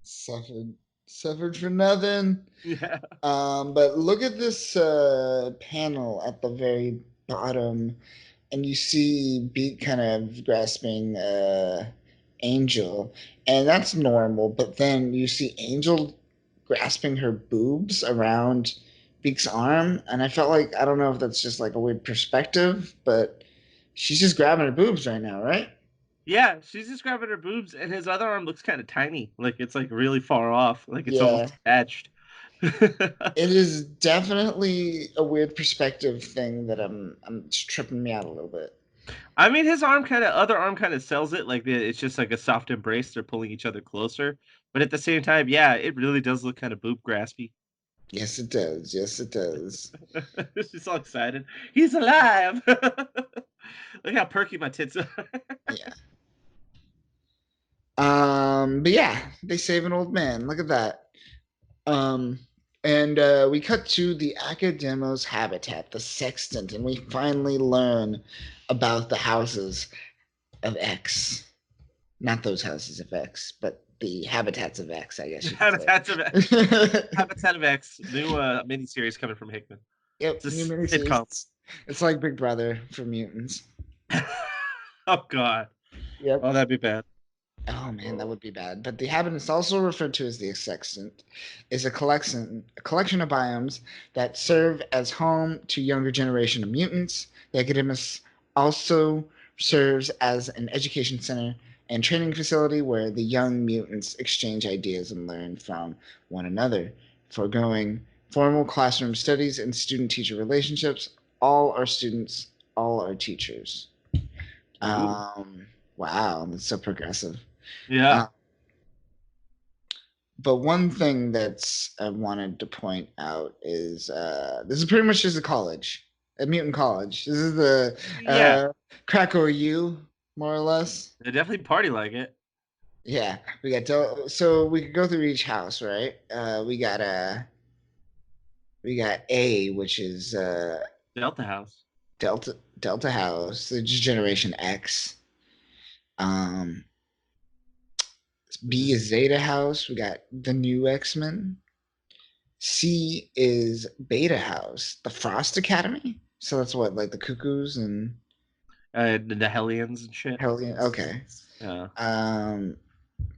Suffered suffered for nothing. Yeah. But look at this panel at the very bottom, and you see Beat kind of grasping Angel, and that's normal. But then you see Angel grasping her boobs around Beak's arm, and I felt like I don't know if that's just like a weird perspective, but she's just grabbing her boobs right now, right? Yeah, she's just grabbing her boobs, and his other arm looks kind of tiny. Like it's like really far off. Like it's Yeah. almost attached. It is definitely a weird perspective thing that it's tripping me out a little bit. I mean, his other arm kind of sells it like it's just like a soft embrace. They're pulling each other closer, but at the same time, yeah, it really does look kind of boob graspy. Yes, it does. Yes, it does. She's all excited. He's alive. Look how perky my tits are. Yeah. But yeah, they save an old man. Look at that. Um, and we cut to the Academos habitat, the Sextant, and we finally learn about the houses of X. Not those houses of X, but the habitats of X, I guess you could Habitats of say. Habitat of X, new miniseries coming from Hickman. Yep, new It's a miniseries. sitcom. It's like Big Brother for mutants. Oh God. Yep. Oh, that'd be bad. Oh man, that would be bad. But the habitats, also referred to as the sextant, is a collection of biomes that serve as home to younger generation of mutants. The Academia also serves as an education center and training facility where the young mutants exchange ideas and learn from one another, foregoing formal classroom studies and student-teacher relationships. All are students, all are teachers. Ooh. Um, wow, that's so progressive. Yeah. Uh, but one thing that's I wanted to point out is this is pretty much just a college, a mutant college. This is the Yeah. Krakow U, more or less. They definitely party like it. Yeah, we got so we could go through each house, right? We got A, which is Delta House. Delta House, the Generation X. Um, Is B this is Zeta House. We got the new X-Men. C is Beta House, the Frost Academy. So that's what, like the Cuckoos and the Hellions and shit? Hellion. Okay. Yeah. Um,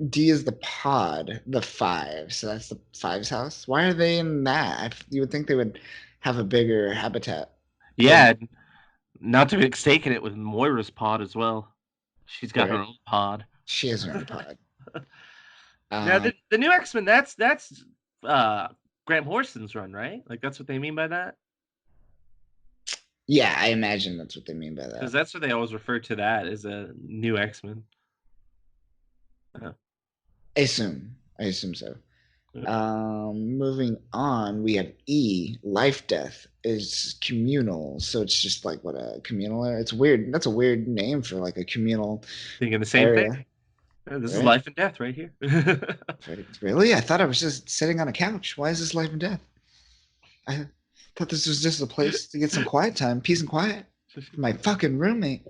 D is the pod, the five. So that's the five's house. Why are they in that? You would think they would have a bigger habitat. Yeah, Yeah, not to be mistaken it with Moira's pod as well. She's got her right. own pod. She has her own pod. Now Um, the new X Men, that's uh Graham Horson's run, right? Like that's what they mean by that, yeah, I imagine that's what they mean by because that. that's what they always refer to that as a new X Men. I assume so. Uh, Moving on, we have E, life death is communal. So it's just like what a communal area. It's weird. That's a weird name for like a communal Thinking the same thing. area, This is right? life and death right here. Really? I thought I was just sitting on a couch. Why is this life and death? I thought this was just a place to get some quiet time, peace and quiet from my fucking roommate.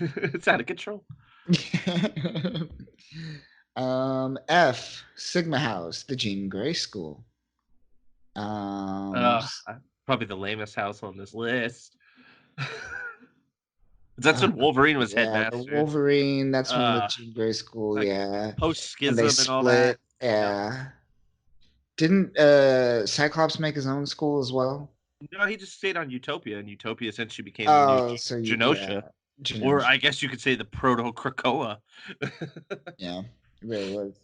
It's out of control. F, Sigma House, the Jean Grey School. Um, Uh, Probably the lamest house on this list. That's uh, when Wolverine was yeah, the headmaster. Wolverine. That's from the Uh, Jean Grey School. like Yeah, post when they schism and all that. split. Yep. Yeah, didn't Cyclops make his own school as well? No, he just stayed on Utopia, and Utopia essentially became the new Oh, so yeah, Genosha, or Genosha. I guess you could say the proto Krakoa. Yeah, it really was.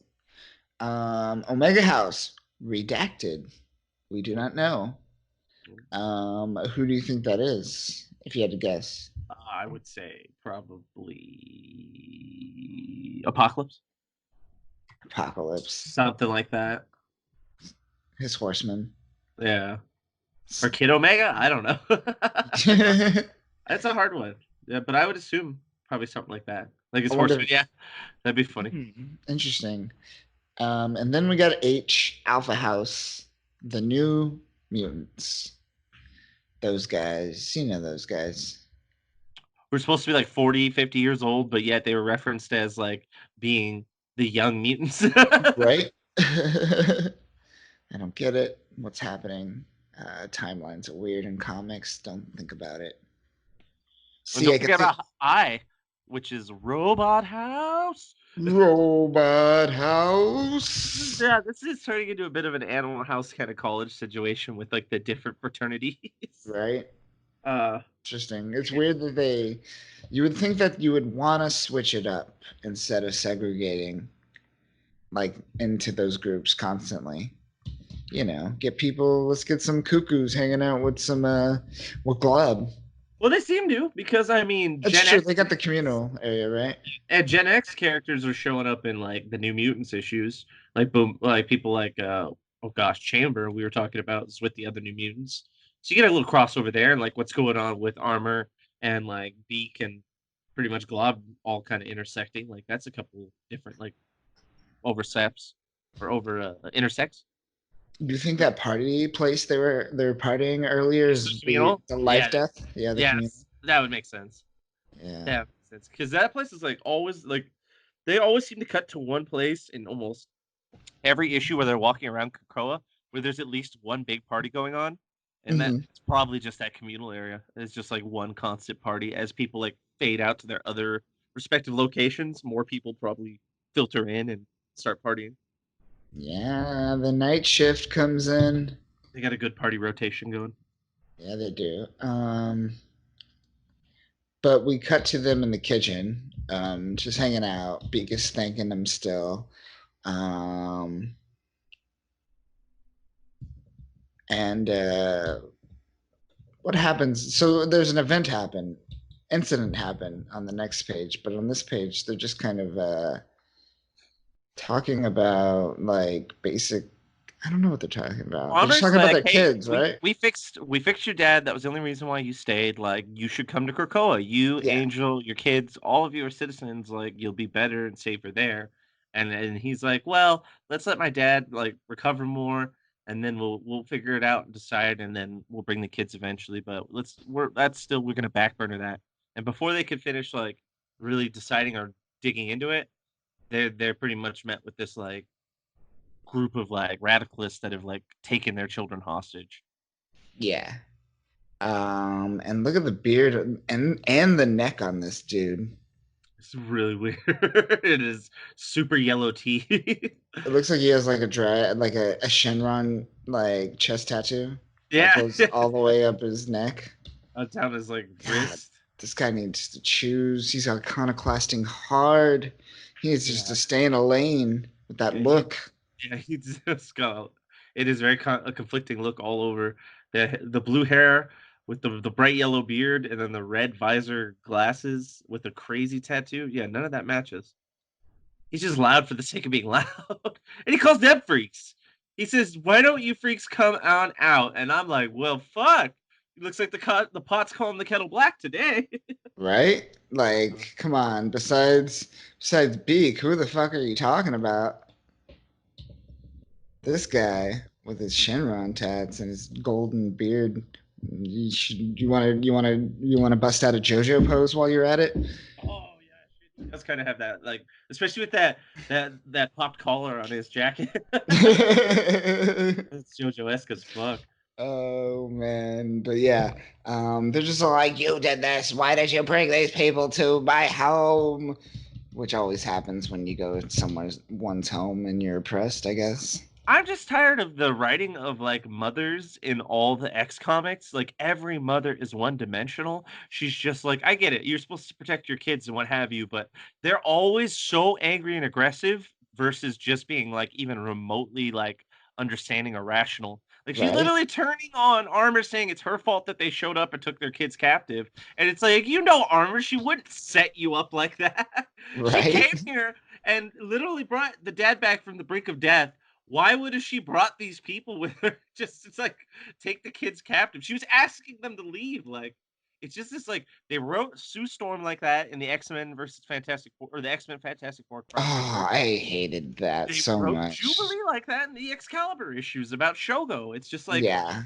Omega House, redacted. We do not know. Who do you think that is? If you had to guess, I would say probably Apocalypse, Apocalypse, something like that. his horseman. Yeah, or Kid Omega. I don't know. I That's a hard one. Yeah, but I would assume probably something like that. Like his horseman. wonder. Yeah, that'd be funny. Interesting. And then we got H, Alpha House, the New Mutants. Those guys, you know those guys, We're supposed to be like 40, 50 years old, but yet they were referenced as like being the young mutants. right? I don't get it. What's happening? Timelines are weird in comics. Don't think about it. And See, don't I could forget think about I, which is Robot House. Robot House, Yeah, this is turning into a bit of an Animal House kind of college situation with like the different fraternities. right? uh, Interesting. It's weird that you would think that you would want to switch it up instead of segregating like into those groups constantly. You know, get people. Let's get some cuckoos hanging out with some with Glob. well, they seem to because I mean That's Gen true. X They got the communal area, right? and Gen X characters are showing up in like the New Mutants issues, like boom, like people like oh gosh, Chamber we were talking about is with the other New Mutants. So you get a little crossover there, and like what's going on with Armor and like Beak and pretty much Glob all kind of intersecting. Like that's a couple different like oversteps or over intersects. Do you think that party place they were partying earlier It's the is communal. the Yeah, life death? Yeah, the communal. yes, that would make sense. Yeah. That makes sense because that place is like always like they always seem to cut to one place in almost every issue where they're walking around Krakoa, where there's at least one big party going on, and that Hmm. it's probably just that communal area. It's just like one constant party as people like fade out to their other respective locations. More people probably filter in and start partying. Yeah, the night shift comes in. They got a good party rotation going. Yeah, they do. But we cut to them in the kitchen, just hanging out. Beak is thanking them still. Um, and what happens? So there's an incident happen on the next page, but on this page, they're just kind of talking about like basic. I don't know what they're talking about. They're just Honor's talking about like, their hey, kids, right? we fixed your dad. That was the only reason why you stayed. Like, you should come to Krakoa. You, Yeah, Angel, your kids, all of you are citizens. Like, you'll be better and safer there. And he's like, well, let's let my dad like recover more, and then we'll figure it out and decide, and then we'll bring the kids eventually. But we're gonna back burner that. And before they could finish like really deciding or digging into it, they're pretty much met with this like group of like radicalists that have like taken their children hostage. yeah. And look at the beard and the neck on this dude. It's really weird. It is super yellow teeth. It looks like he has like a Shenron like chest tattoo that Yeah. goes all the way up his neck. Down his like God, wrist. this guy needs to choose. He's iconoclasting hard. He needs just to Yeah. stay in a lane with that Yeah, he look. yeah, he's just got it is very a conflicting look all over. The blue hair with the bright yellow beard and then the red visor glasses with the crazy tattoo. Yeah, none of that matches. He's just loud for the sake of being loud. And he calls them freaks. He says, "Why don't you freaks come on out?" And I'm like, "Well, fuck. It looks like the pot's calling the kettle black today." Right? Like, come on. Besides Beak, who the fuck are you talking about? This guy with his Shenron tats and his golden beard. You wanna bust out a JoJo pose while you're at it? Oh yeah, shit. He does kind of have that, like, especially with that popped collar on his jacket. It's JoJo-esque as fuck. Oh man, but yeah, they're just like, you did this. Why did you bring these people to my home? Which always happens when you go to one's home and you're oppressed, I guess. I'm just tired of the writing of like mothers in all the X comics. Like every mother is one dimensional. She's just like, I get it. You're supposed to protect your kids and what have you, but they're always so angry and aggressive versus just being like even remotely like understanding or rational. Like she's Right? literally turning on Armor saying it's her fault that they showed up and took their kids captive. And it's like, Armor, she wouldn't set you up like that. She Right? came here and literally brought the dad back from the brink of death. Why would have she brought these people with her? Just it's like take the kids captive. She was asking them to leave. Like it's just this like they wrote Sue Storm like that in the X-Men versus Fantastic Four or the X-Men Fantastic Four crossover. Oh, I hated that They so wrote much. Jubilee like that in the Excalibur issues about Shogo. It's just like Yeah.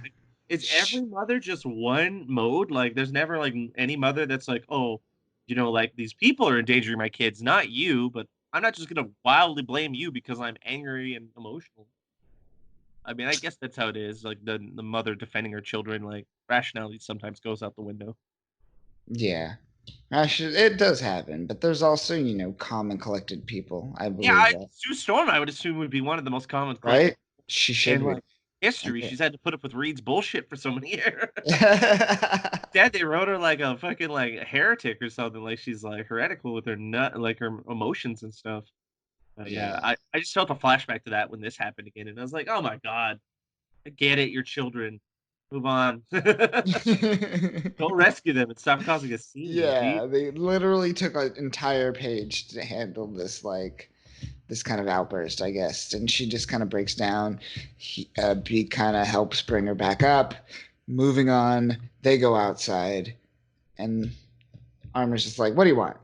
is every mother just one mode? Like there's never like any mother that's like, oh, like these people are endangering my kids, not you, but I'm not just gonna wildly blame you because I'm angry and emotional. I mean, I guess that's how it is. Like the mother defending her children, like rationality sometimes goes out the window. Yeah. It does happen, but there's also, calm and collected people. I Yeah, believe that. Sue Storm, I would assume would be one of the most common collected Right? She in should be. like history. Okay. She's had to put up with Reed's bullshit for so many years. Dad, they wrote her like a fucking like heretic or something. Like she's like heretical with her like her emotions and stuff. But yeah, Yeah. I just felt a flashback to that when this happened again, and I was like, oh my god, I get it, your children. Move on. Go rescue them and stop causing a scene, G. Yeah, they literally took an entire page to handle this kind of outburst, I guess. And she just kind of breaks down. B kind of helps bring her back up. Moving on, they go outside, and Armor's just like, "What do you want?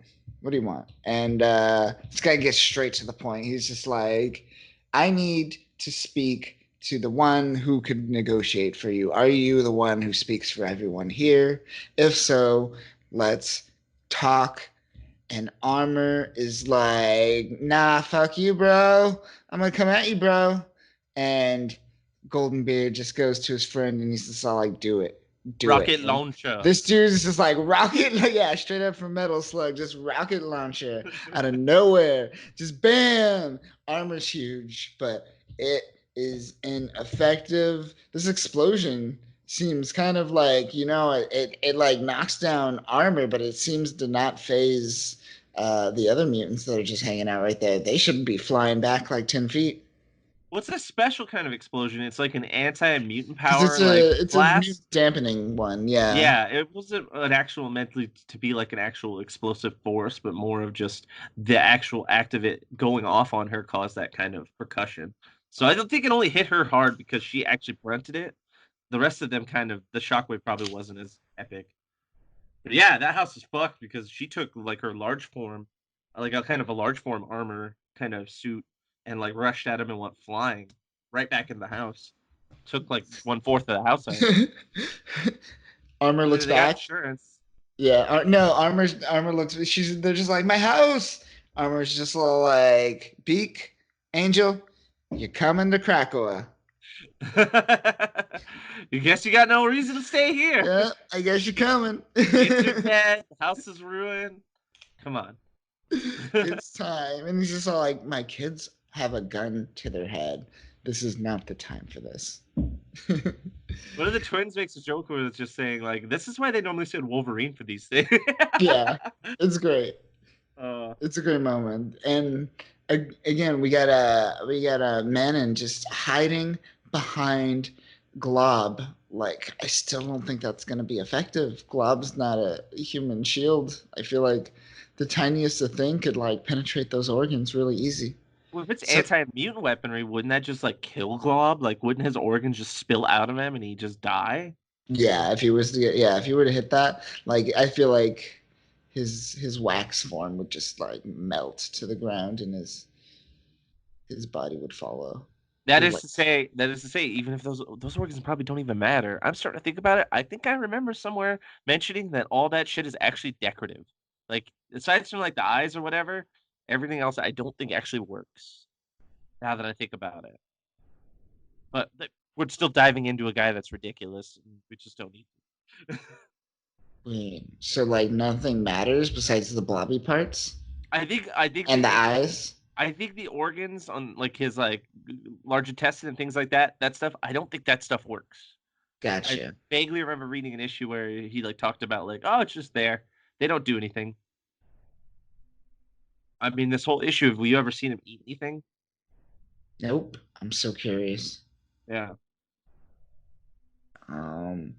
What do you want?" And this guy gets straight to the point. He's just like, "I need to speak to the one who could negotiate for you. Are you the one who speaks for everyone here? If so, let's talk." And Armor is like, "Nah, fuck you, bro. I'm gonna come at you, bro." And Golden Beard just goes to his friend and he's just all like, "Do it, do it." Rocket And launcher. this dude is just like rocket, yeah, straight up from Metal Slug, just rocket launcher out of nowhere, just bam. Armor's huge, but it is ineffective. This explosion seems kind of like it like knocks down Armor, but it seems to not phase the other mutants that are just hanging out right there. They shouldn't be flying back like 10 feet What's a special kind of explosion? It's like an anti-mutant because power, like it's a mutant blast. dampening one. Yeah, Yeah, it wasn't an actual mentally to be like an actual explosive force, but more of just the actual act of it going off on her caused that kind of percussion. So I don't think it only hit her hard because she actually grunted it. The rest of them kind of the shockwave probably wasn't as epic. But yeah, that house is fucked because she took like her large form, like a kind of a large form armor kind of suit, and like rushed at him and went flying right back in the house. Took like 1/4 of the house out. Armor looks They got back. insurance. Yeah, no, Armor looks. They're just like my house. Armor's just a little like Beak, Angel, you're coming to Krakoa. You guess you got no reason to stay here. Yeah, I guess you're coming. Kids are dead. The house is ruined. Come on. It's time. And he's just all like, my kids have a gun to their head. This is not the time for this. One of the twins makes a joke where it's just saying like, "This is why they normally send Wolverine for these things." Yeah, it's great. uh, It's a great moment. And again, we got a Manon just hiding behind Glob. Like, I still don't think that's going to be effective. Glob's not a human shield. I feel like the tiniest of thing could like penetrate those organs really easy. well, if it's So anti-mutant weaponry, wouldn't that just like kill Glob? Like, wouldn't his organs just spill out of him and he just die? yeah, if he was to get, yeah, if he were to hit that, like I feel like his wax form would just like melt to the ground and his body would follow. His like That is to say, even if those organs probably don't even matter. I'm starting to think about it. I think I remember somewhere mentioning that all that shit is actually decorative. Like, aside from like the eyes or whatever, everything else I don't think actually works. Now that I think about it, we're still diving into a guy that's ridiculous. And we just don't need to. so like nothing matters besides the blobby parts I think and the the eyes. I think the organs on like his like large intestine and things like that, that stuff. I don't think that stuff works. I Gotcha. vaguely remember reading an issue where he like talked about like, oh, it's just there. They don't do anything. I mean, this whole issue. Have you ever seen him eat anything? Nope. I'm so curious. Yeah. Um,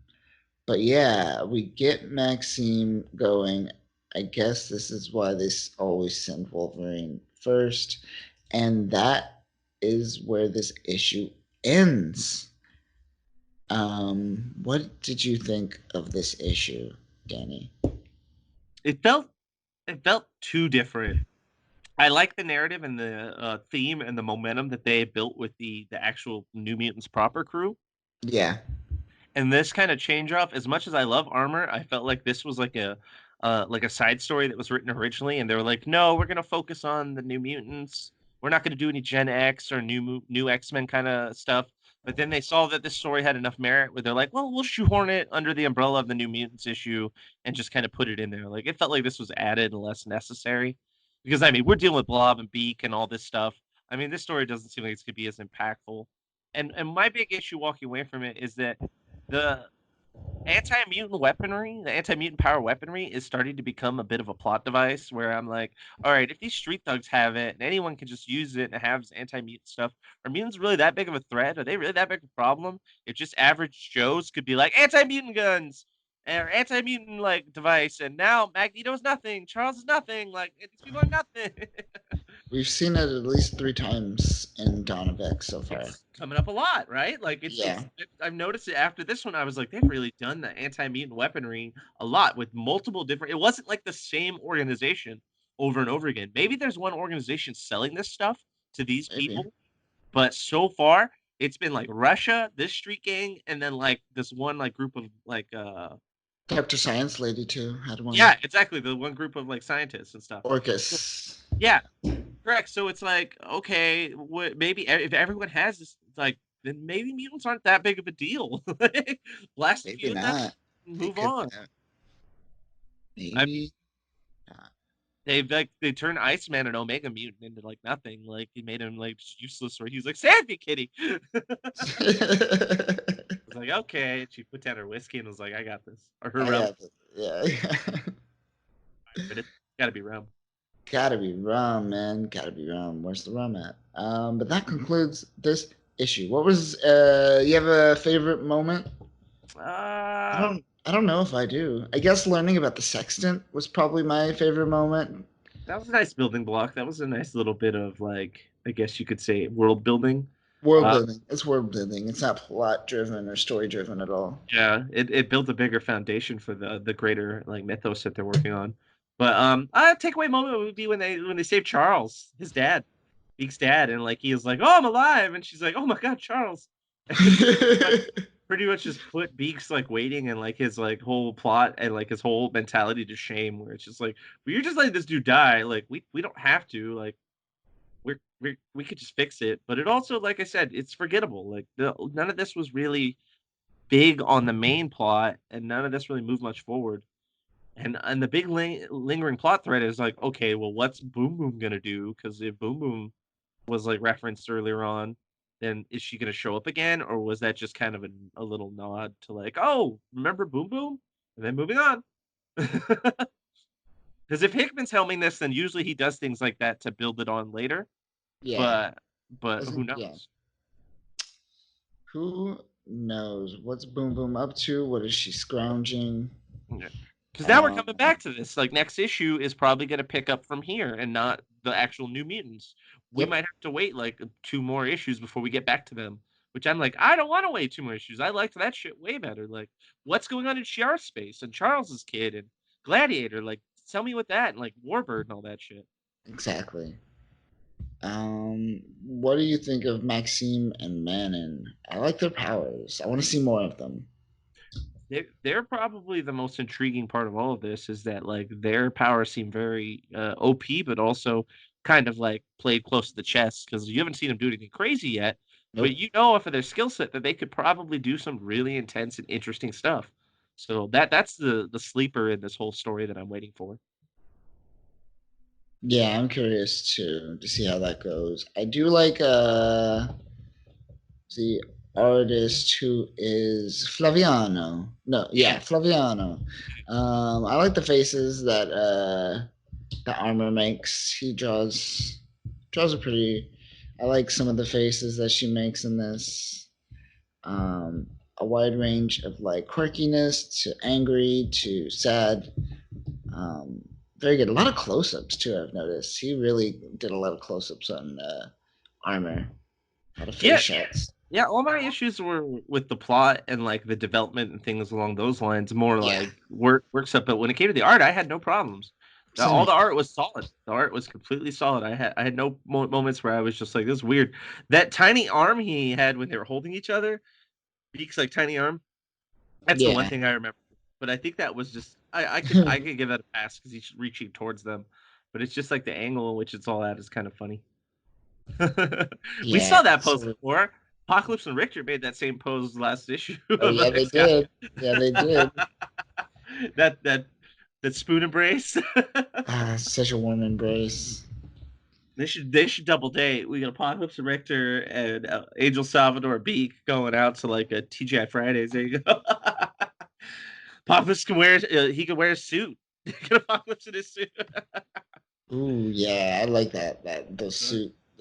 but yeah, we get Maxime going. I guess this is why they always send Wolverine first, and that is where this issue ends. What did you think of this issue, Danny? It felt too different. I like the narrative and the theme and the momentum that they built with the actual New Mutants proper crew. Yeah, And this kind of change off, as much as I love Armor, I felt like this was like a side story that was written originally, and they were like, no, we're gonna focus on the New Mutants. We're not gonna do any Gen X or new X Men kind of stuff. But then they saw that this story had enough merit where they're like, well, we'll shoehorn it under the umbrella of the New Mutants issue and just kind of put it in there. Like it felt like this was added and less necessary. Because I mean, we're dealing with Blob and Beak and all this stuff. I mean, this story doesn't seem like it's gonna be as impactful. And my big issue walking away from it is that the anti-mutant weaponry, the anti-mutant power weaponry is starting to become a bit of a plot device where I'm like, all right, if these street thugs have it and anyone can just use it and have anti-mutant stuff, are mutants really that big of a threat? Are they really that big of a problem? If just average Joes could be like anti-mutant guns or anti-mutant like device, and now Magneto's nothing, Charles is nothing, like these people are nothing. we've seen it at least 3 times in Dawn of X so far. It's coming up a lot, right? Like Yeah, I've noticed it after this one. I was like, they've really done the anti-mutant weaponry a lot with multiple different. It wasn't like the same organization over and over again. Maybe there's one organization selling this stuff to these maybe. people, but so far it's been like Russia, this street gang, and then like this one like group of like Dr. Science Lady too had one. yeah, exactly, the one group of like scientists and stuff. Orcus. Yeah, correct. So it's like, okay, maybe if everyone has this, it's like, then maybe mutants aren't that big of a deal. Blast a Maybe few of them, not. It move could. on. I mean, Maybe not. they turned Iceman and Omega mutant into like nothing. Like he made him like just useless. Or he was like Sandy Kitty. I was like, okay. She put down her whiskey and was like, I got this. Or her I rum. got this. Yeah, yeah. But it's gotta be rum. Gotta be rum, man. Gotta be rum. Where's the rum at? But that concludes this issue. What was you have a favorite moment? Uh I don't know if I do. I guess learning about the sextant was probably my favorite moment. that was a nice building block. That was a nice little bit of like, I guess you could say world building. World Uh, building. It's world building. It's not plot driven or story driven at all. Yeah, it built a bigger foundation for the greater like mythos that they're working on. But a takeaway moment would be when they saved Charles, his dad, Beak's dad, and like he was like, "Oh, I'm alive," and she's like, "Oh my God, Charles," and pretty much just put Beak's like waiting and like his like whole plot and like his whole mentality to shame. Where it's just like, well, you're just letting this dude die. Like we don't have to. Like we could just fix it. But it also, like I said, it's forgettable. Like none of this was really big on the main plot, and none of this really moved much forward. And the big lingering plot thread is like, okay, well, what's Boom Boom gonna do? Because if Boom Boom was like referenced earlier on, then is she gonna show up again, or was that just kind of a little nod to like, oh, remember Boom Boom, and then moving on? Because if Hickman's helming this, then usually he does things like that to build it on later. Yeah. But who Wasn't yeah. knows? Who knows what's Boom Boom up to? What is she scrounging? Because now we're coming Um, back to this. Like next issue is probably going to pick up from here and not the actual New Mutants. We yep, might have to wait like 2 more issues before we get back to them. Which I'm like, I don't want to wait 2 more issues. I liked that shit way better. Like, what's going on in Shi'ar space and Charles's kid and Gladiator? Like, tell me what that and like Warbird and all that shit. exactly. What do you think of Maxime and Manon? I like their powers. I want to see more of them. They're probably the most intriguing part of all of this is that like their powers seem very OP, but also kind of like played close to the chest because you haven't seen them do anything crazy yet. But Nope. you know, off of their skill set, that they could probably do some really intense and interesting stuff. So that's the sleeper in this whole story that I'm waiting for. Yeah, I'm curious to see how that goes. I do like the artist who is Flaviano. No, yeah, Flaviano. I like the faces that the armor makes. He draws a pretty. I like some of the faces that she makes in this. Um, a wide range of like quirkiness to angry to sad. Um, Very good. A lot of close-ups too. I've noticed he really did a lot of close-ups on armor. A lot of face Yeah, shots. yeah, all my issues were with the plot and like the development and things along those lines, more Yeah, like work stuff. But when it came to the art, I had no problems. same All here. the art was solid. The art was completely solid. I had no moments where I was just like, "This is weird." That tiny arm he had when they were holding each other, Beak's like tiny arm. That's the one Yeah, thing I remember. But I think that was just I could give that a pass because he's reaching towards them. But it's just like the angle in which it's all at is kind of funny. We yeah. saw that pose So, before. Apocalypse and Richter made that same pose last issue oh of yeah, they X Guy. did. Yeah, they did. that that spoon embrace. Such a warm embrace. They should double date. We got Apocalypse and Richter and Angel Salvador Beak going out to like a TGI Fridays. There you go. Apocalypse can wear he can wear a suit. Get Apocalypse in his suit. Ooh, yeah, I like that. Those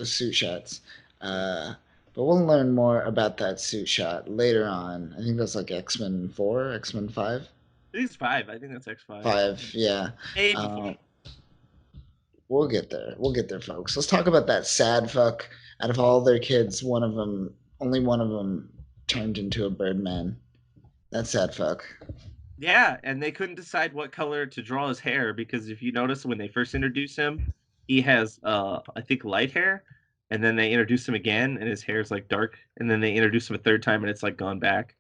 suit shots. Uh, but we'll learn more about that suit shot later on. I think that's like X-Men 4, X-Men 5. He's 5. I think that's X5. 5, yeah. Maybe 4. Um, we'll get there. We'll get there, folks. Let's talk about that sad fuck. Out of all their kids, only one of them turned into a Birdman. That sad fuck. Yeah, and they couldn't decide what color to draw his hair because if you notice when they first introduce him, he has I think light hair, and then they introduce him again and his hair is like dark, and then they introduce him a third time and it's like gone back.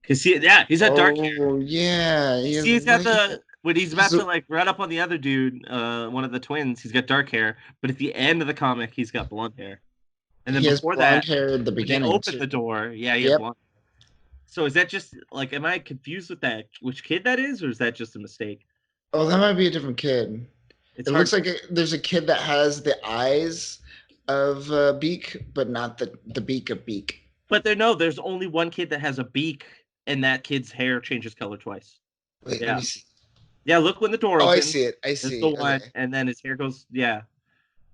Cause yeah, he's got dark hair. Oh yeah, he has See, he's got light hair. the when he's about to So, like run up on the other dude, one of the twins, he's got dark hair, but at the end of the comic, he's got blonde hair. And then he has before blonde that, hair at the when they beginning open too. the door, yeah, he had Yep. blonde. So is that just like, am I confused with that? Which kid that is, or is that just a mistake? Oh, that might be a different kid. It's It hard looks to. like there's a kid that has the eyes of Beak, but not the beak of Beak. But there, no, there's only one kid that has a beak, and that kid's hair changes color twice. Wait, let Yeah, me see. yeah. Look when the door Oh, I opens. see it. I There's the see. one, Okay. and then his hair goes. Yeah,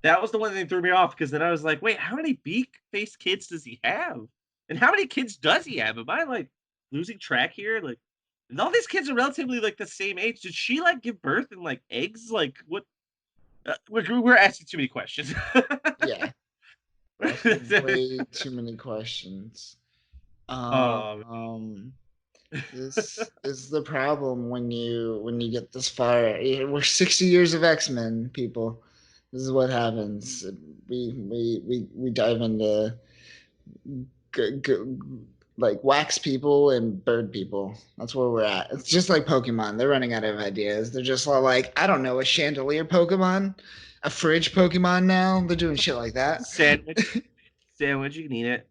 that was the one that threw me off because then I was like, wait, how many beak-faced kids does he have? And how many kids does he have? Am I like losing track here? Like, and all these kids are relatively like the same age. Did she like give birth in like eggs? Like, what? We're asking too many questions. Yeah, we're asking way too many questions. um, Um, this is the problem when you get this far. We're 60 years of X-Men, people. This is what happens. We dive into g- g- like wax people and bird people. That's where we're at. It's just like Pokemon. They're running out of ideas. They're just all like, I don't know, a chandelier Pokemon, a fridge Pokemon now. They're doing shit like that. sandwich, sandwich. You can eat it.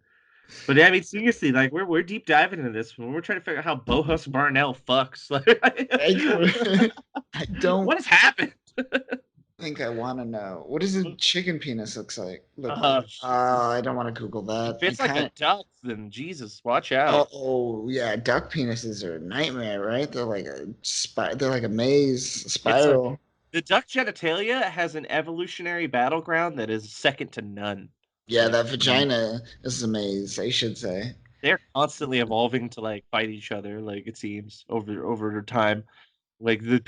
But yeah, I mean, seriously, like we're deep diving into this when we're trying to figure out how Bohus Barnell fucks. Like, I don't what has happened? think I want to know. What does a chicken penis look like? Jesus. I don't want to Google If that. I it's like a kind duck, then Jesus, watch of. out. Yeah, duck penises are a nightmare, right? They're like they're like a maze, a It's like spiral. the duck genitalia has an evolutionary battleground that is second to none. Yeah, Like that vagina is a maze, I should say. they're constantly evolving to like fight each other, like it seems over time. Like the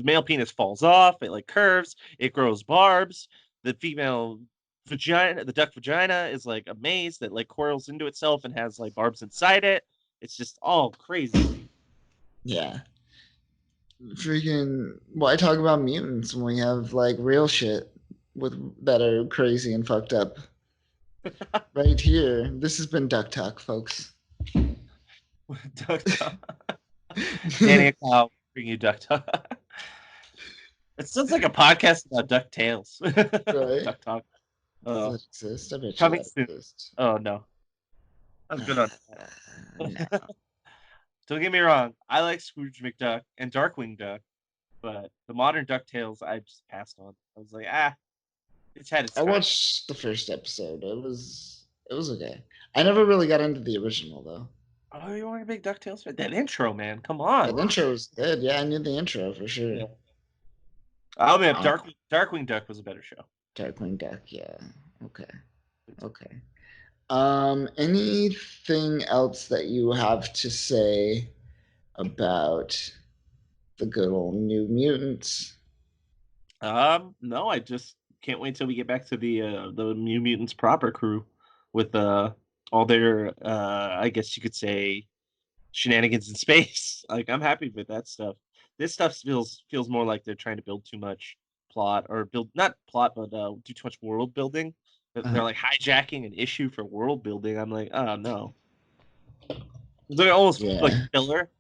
male penis falls off, it like curves, it grows barbs. The female vagina, the duck vagina is like a maze that like coils into itself and has like barbs inside it. It's just all crazy. Yeah. Freaking why talk about mutants when we have like real shit with that are crazy and fucked up right here. This has been Duck Talk, folks. Duck talk. Danny and Kyle bring you duck talk. It sounds like a podcast about duck tails. Right? Duck talk. Does Oh, that exist? I bet you coming that soon. exists. Oh no, I'm good on No. that. Don't get me wrong. I like Scrooge McDuck and Darkwing Duck, but the modern DuckTales I just passed on. I was like, it's had its I time. watched the first episode. It was okay. I never really got into the original though. Oh, you weren't a big DuckTales fan? That intro, man. Come That on. intro was good. Yeah, I knew the intro for Yeah. sure. I'll admit, Uh, Darkwing Duck was a better show. Darkwing Duck, yeah. Okay. Okay. Anything else that you have to say about the good old New Mutants? No, I just can't wait till we get back to the New Mutants proper crew with all their I guess you could say shenanigans in space. Like I'm happy with that stuff. This stuff feels more like they're trying to build too much plot or build not plot but do too much world building. They're like hijacking an issue for world building. I'm like, oh no. They're almost like Yeah. filler.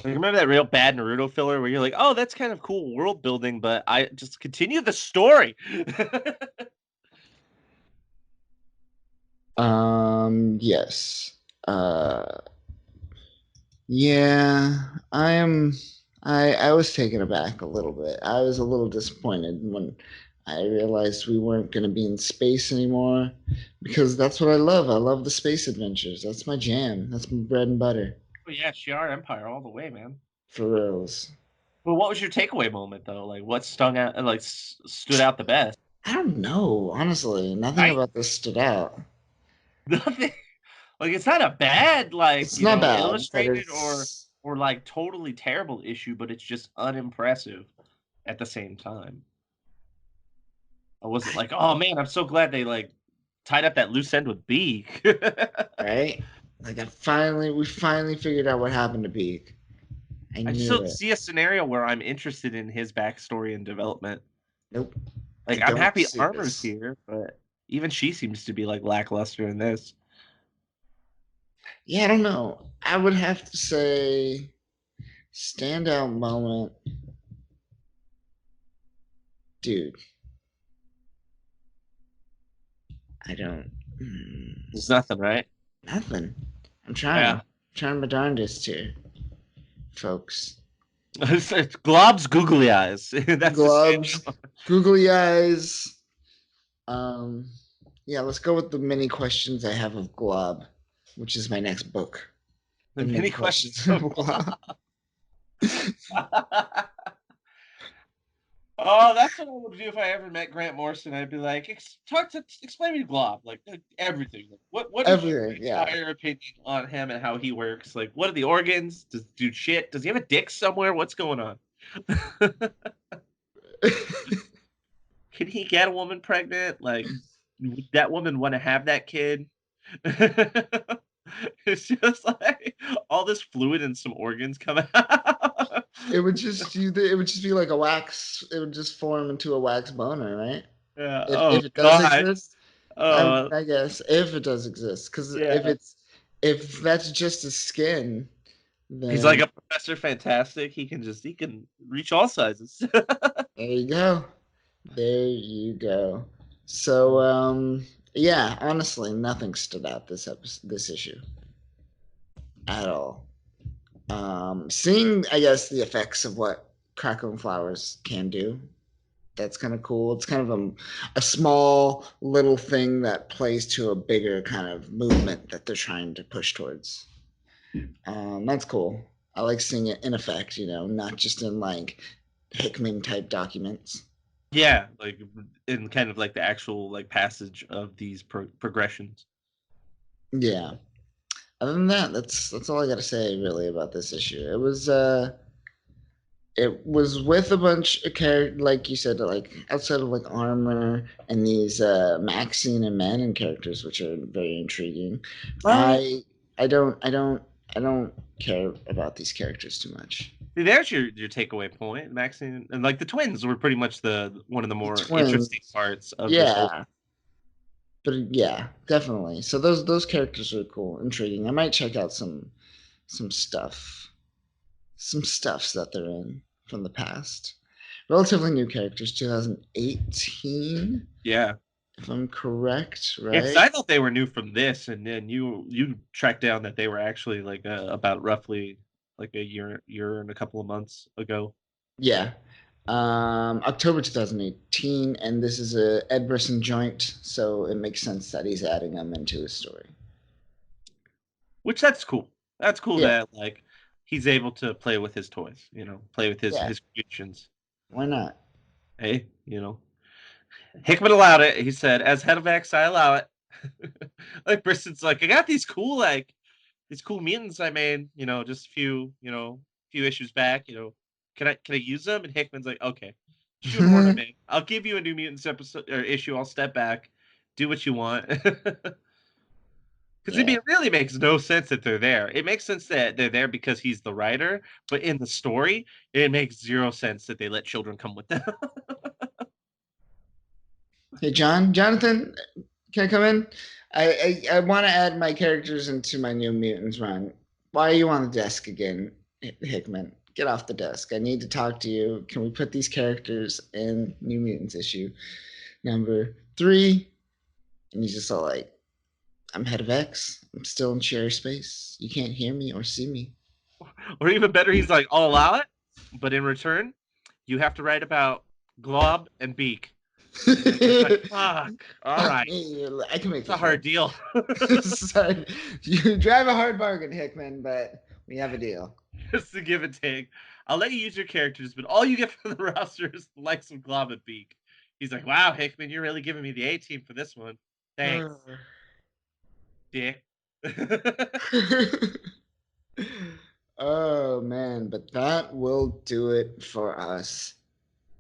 Like, remember that real bad Naruto filler where you're like, oh, that's kind of cool world building, but I just continue the story. Yes. Uh, yeah, I am. I was taken aback a little bit. I was a little disappointed when I realized we weren't going to be in space anymore because that's what I love. I love the space adventures. That's my jam. That's my bread and butter. Oh yeah, Shi'ar Empire all the way, man. For reals. But what was your takeaway moment though? Like what stung out like stood out the best? I don't know, honestly. Nothing Right? about this stood out. Nothing. Like it's not a bad like, It's not bad, but illustrated or like totally terrible issue, but it's just unimpressive at the same time. I wasn't I, like, "Oh man, I'm so glad they like tied up that loose end with Beak." right? Like we finally figured out what happened to Beak. I I just knew don't it. see a scenario where I'm interested in his backstory and development. Nope. I Like I'm don't happy see Armor's this. here, but even she seems to be like lackluster in this. Yeah, I don't know. I would have to say standout moment, dude. I don't. There's nothing, right? Nothing. I'm Yeah. trying my darndest here, folks. It's Glob's googly eyes. That's the Gloves, standout. googly eyes. Um, yeah, let's go with the mini questions I have of Glob, which is my next book. The The mini many questions questions of of Glob. Oh, that's what I would do if I ever met Grant Morrison. I'd be like, explain me to Glob, like everything. Like, what is your Everything, yeah. entire opinion on him and how he works? Like, what are the organs? Does do shit? Does he have a dick somewhere? What's going on? Can he get a woman pregnant? Like, would that woman want to have that kid? It's just like all this fluid and some organs coming out. It would just be like a wax. It would just form into a wax boner, right? Yeah. If Oh it does God. exist, Oh I guess if it does exist, because yeah. if that's just a skin, He's like then a Professor Fantastic. He can reach all sizes. there you go. There you go. So, Yeah, honestly, nothing stood out this issue at all. Seeing, I guess, the effects of what crackling flowers can do, that's kind of cool. It's kind of a small little thing that plays to a bigger kind of movement that they're trying to push towards. That's cool. I like seeing it in effect, not just in like Hickman type documents. Yeah, like in kind of like the actual like passage of these progressions. Yeah. Other than that, that's all I got to say really about this issue. It was with a bunch of characters, like you said, like outside of like armor and these Maxine and Manon characters, which are very intriguing. Well, I don't care about these characters too much. there's your takeaway point. Maxine and like the twins were pretty much the one of the The more interesting twins, parts of this whole. yeah, but yeah, definitely. So those characters are cool, intriguing. I might check out some stuff, some stuffs that they're in from the past. Relatively new characters, 2018, Yeah. if I'm correct, Yeah, because right? I thought they were new from this, and then you tracked down that they were actually like about roughly like a year and a couple of months ago, Yeah. October 2018, and this is a Ed Brisson joint, so it makes sense that he's adding them into his story. which that's cool. That's cool Yeah, that like he's able to play with his toys, play with his yeah. his creations. Why not? Hey, Hickman allowed it. He said, "As head of X, I allow it." Like Brisson's like, "I got these cool mutants I made, just few issues back. Can I use them?" And Hickman's like, "Okay, shoot them where I'm in. I'll give you a New Mutants episode or issue. I'll step back, do what you want." Because Yeah. it really makes no sense that they're there. It makes sense that they're there because he's the writer, but in the story, it makes zero sense that they let children come with them. Hey, Jonathan, can I come in? I want to add my characters into my New Mutants run. Why are you on the desk again, Hickman? Get off the desk. I need to talk to you. Can we put these characters in New Mutants issue number 3? And he's just all like, I'm head of X. I'm still in share space. You can't hear me or see me. Or even better, he's like, "I'll allow it, but in return, you have to write about Glob and Beak." And it's like, fuck. All Fuck right. me. I can make It's a this work. hard deal. Sorry. You drive a hard bargain, Hickman, but we have a deal. Just to give and take. I'll let you use your characters, but all you get from the roster is the likes of Glob and Beak. He's like, wow, Hickman, you're really giving me the A team for this one. Thanks, dick. Oh man, but that will do it for us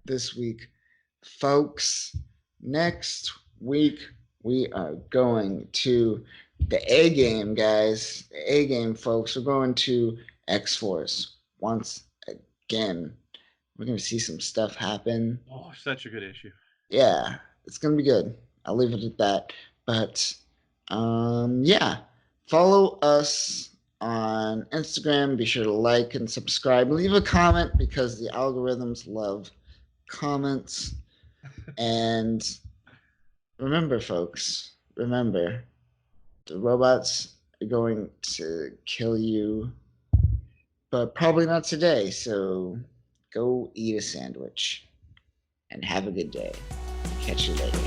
this week, folks. Next week we are going to the A game, guys. The A game, folks. We're going to X Force once again. We're gonna see some stuff happen. Oh, such a good issue. Yeah, it's gonna be good. I'll leave it at that. But yeah, follow us on Instagram. Be sure to like and subscribe. Leave a comment because the algorithms love comments. And remember, folks, remember the robots are going to kill you, but probably not today. So go eat a sandwich and have a good day. Catch you later.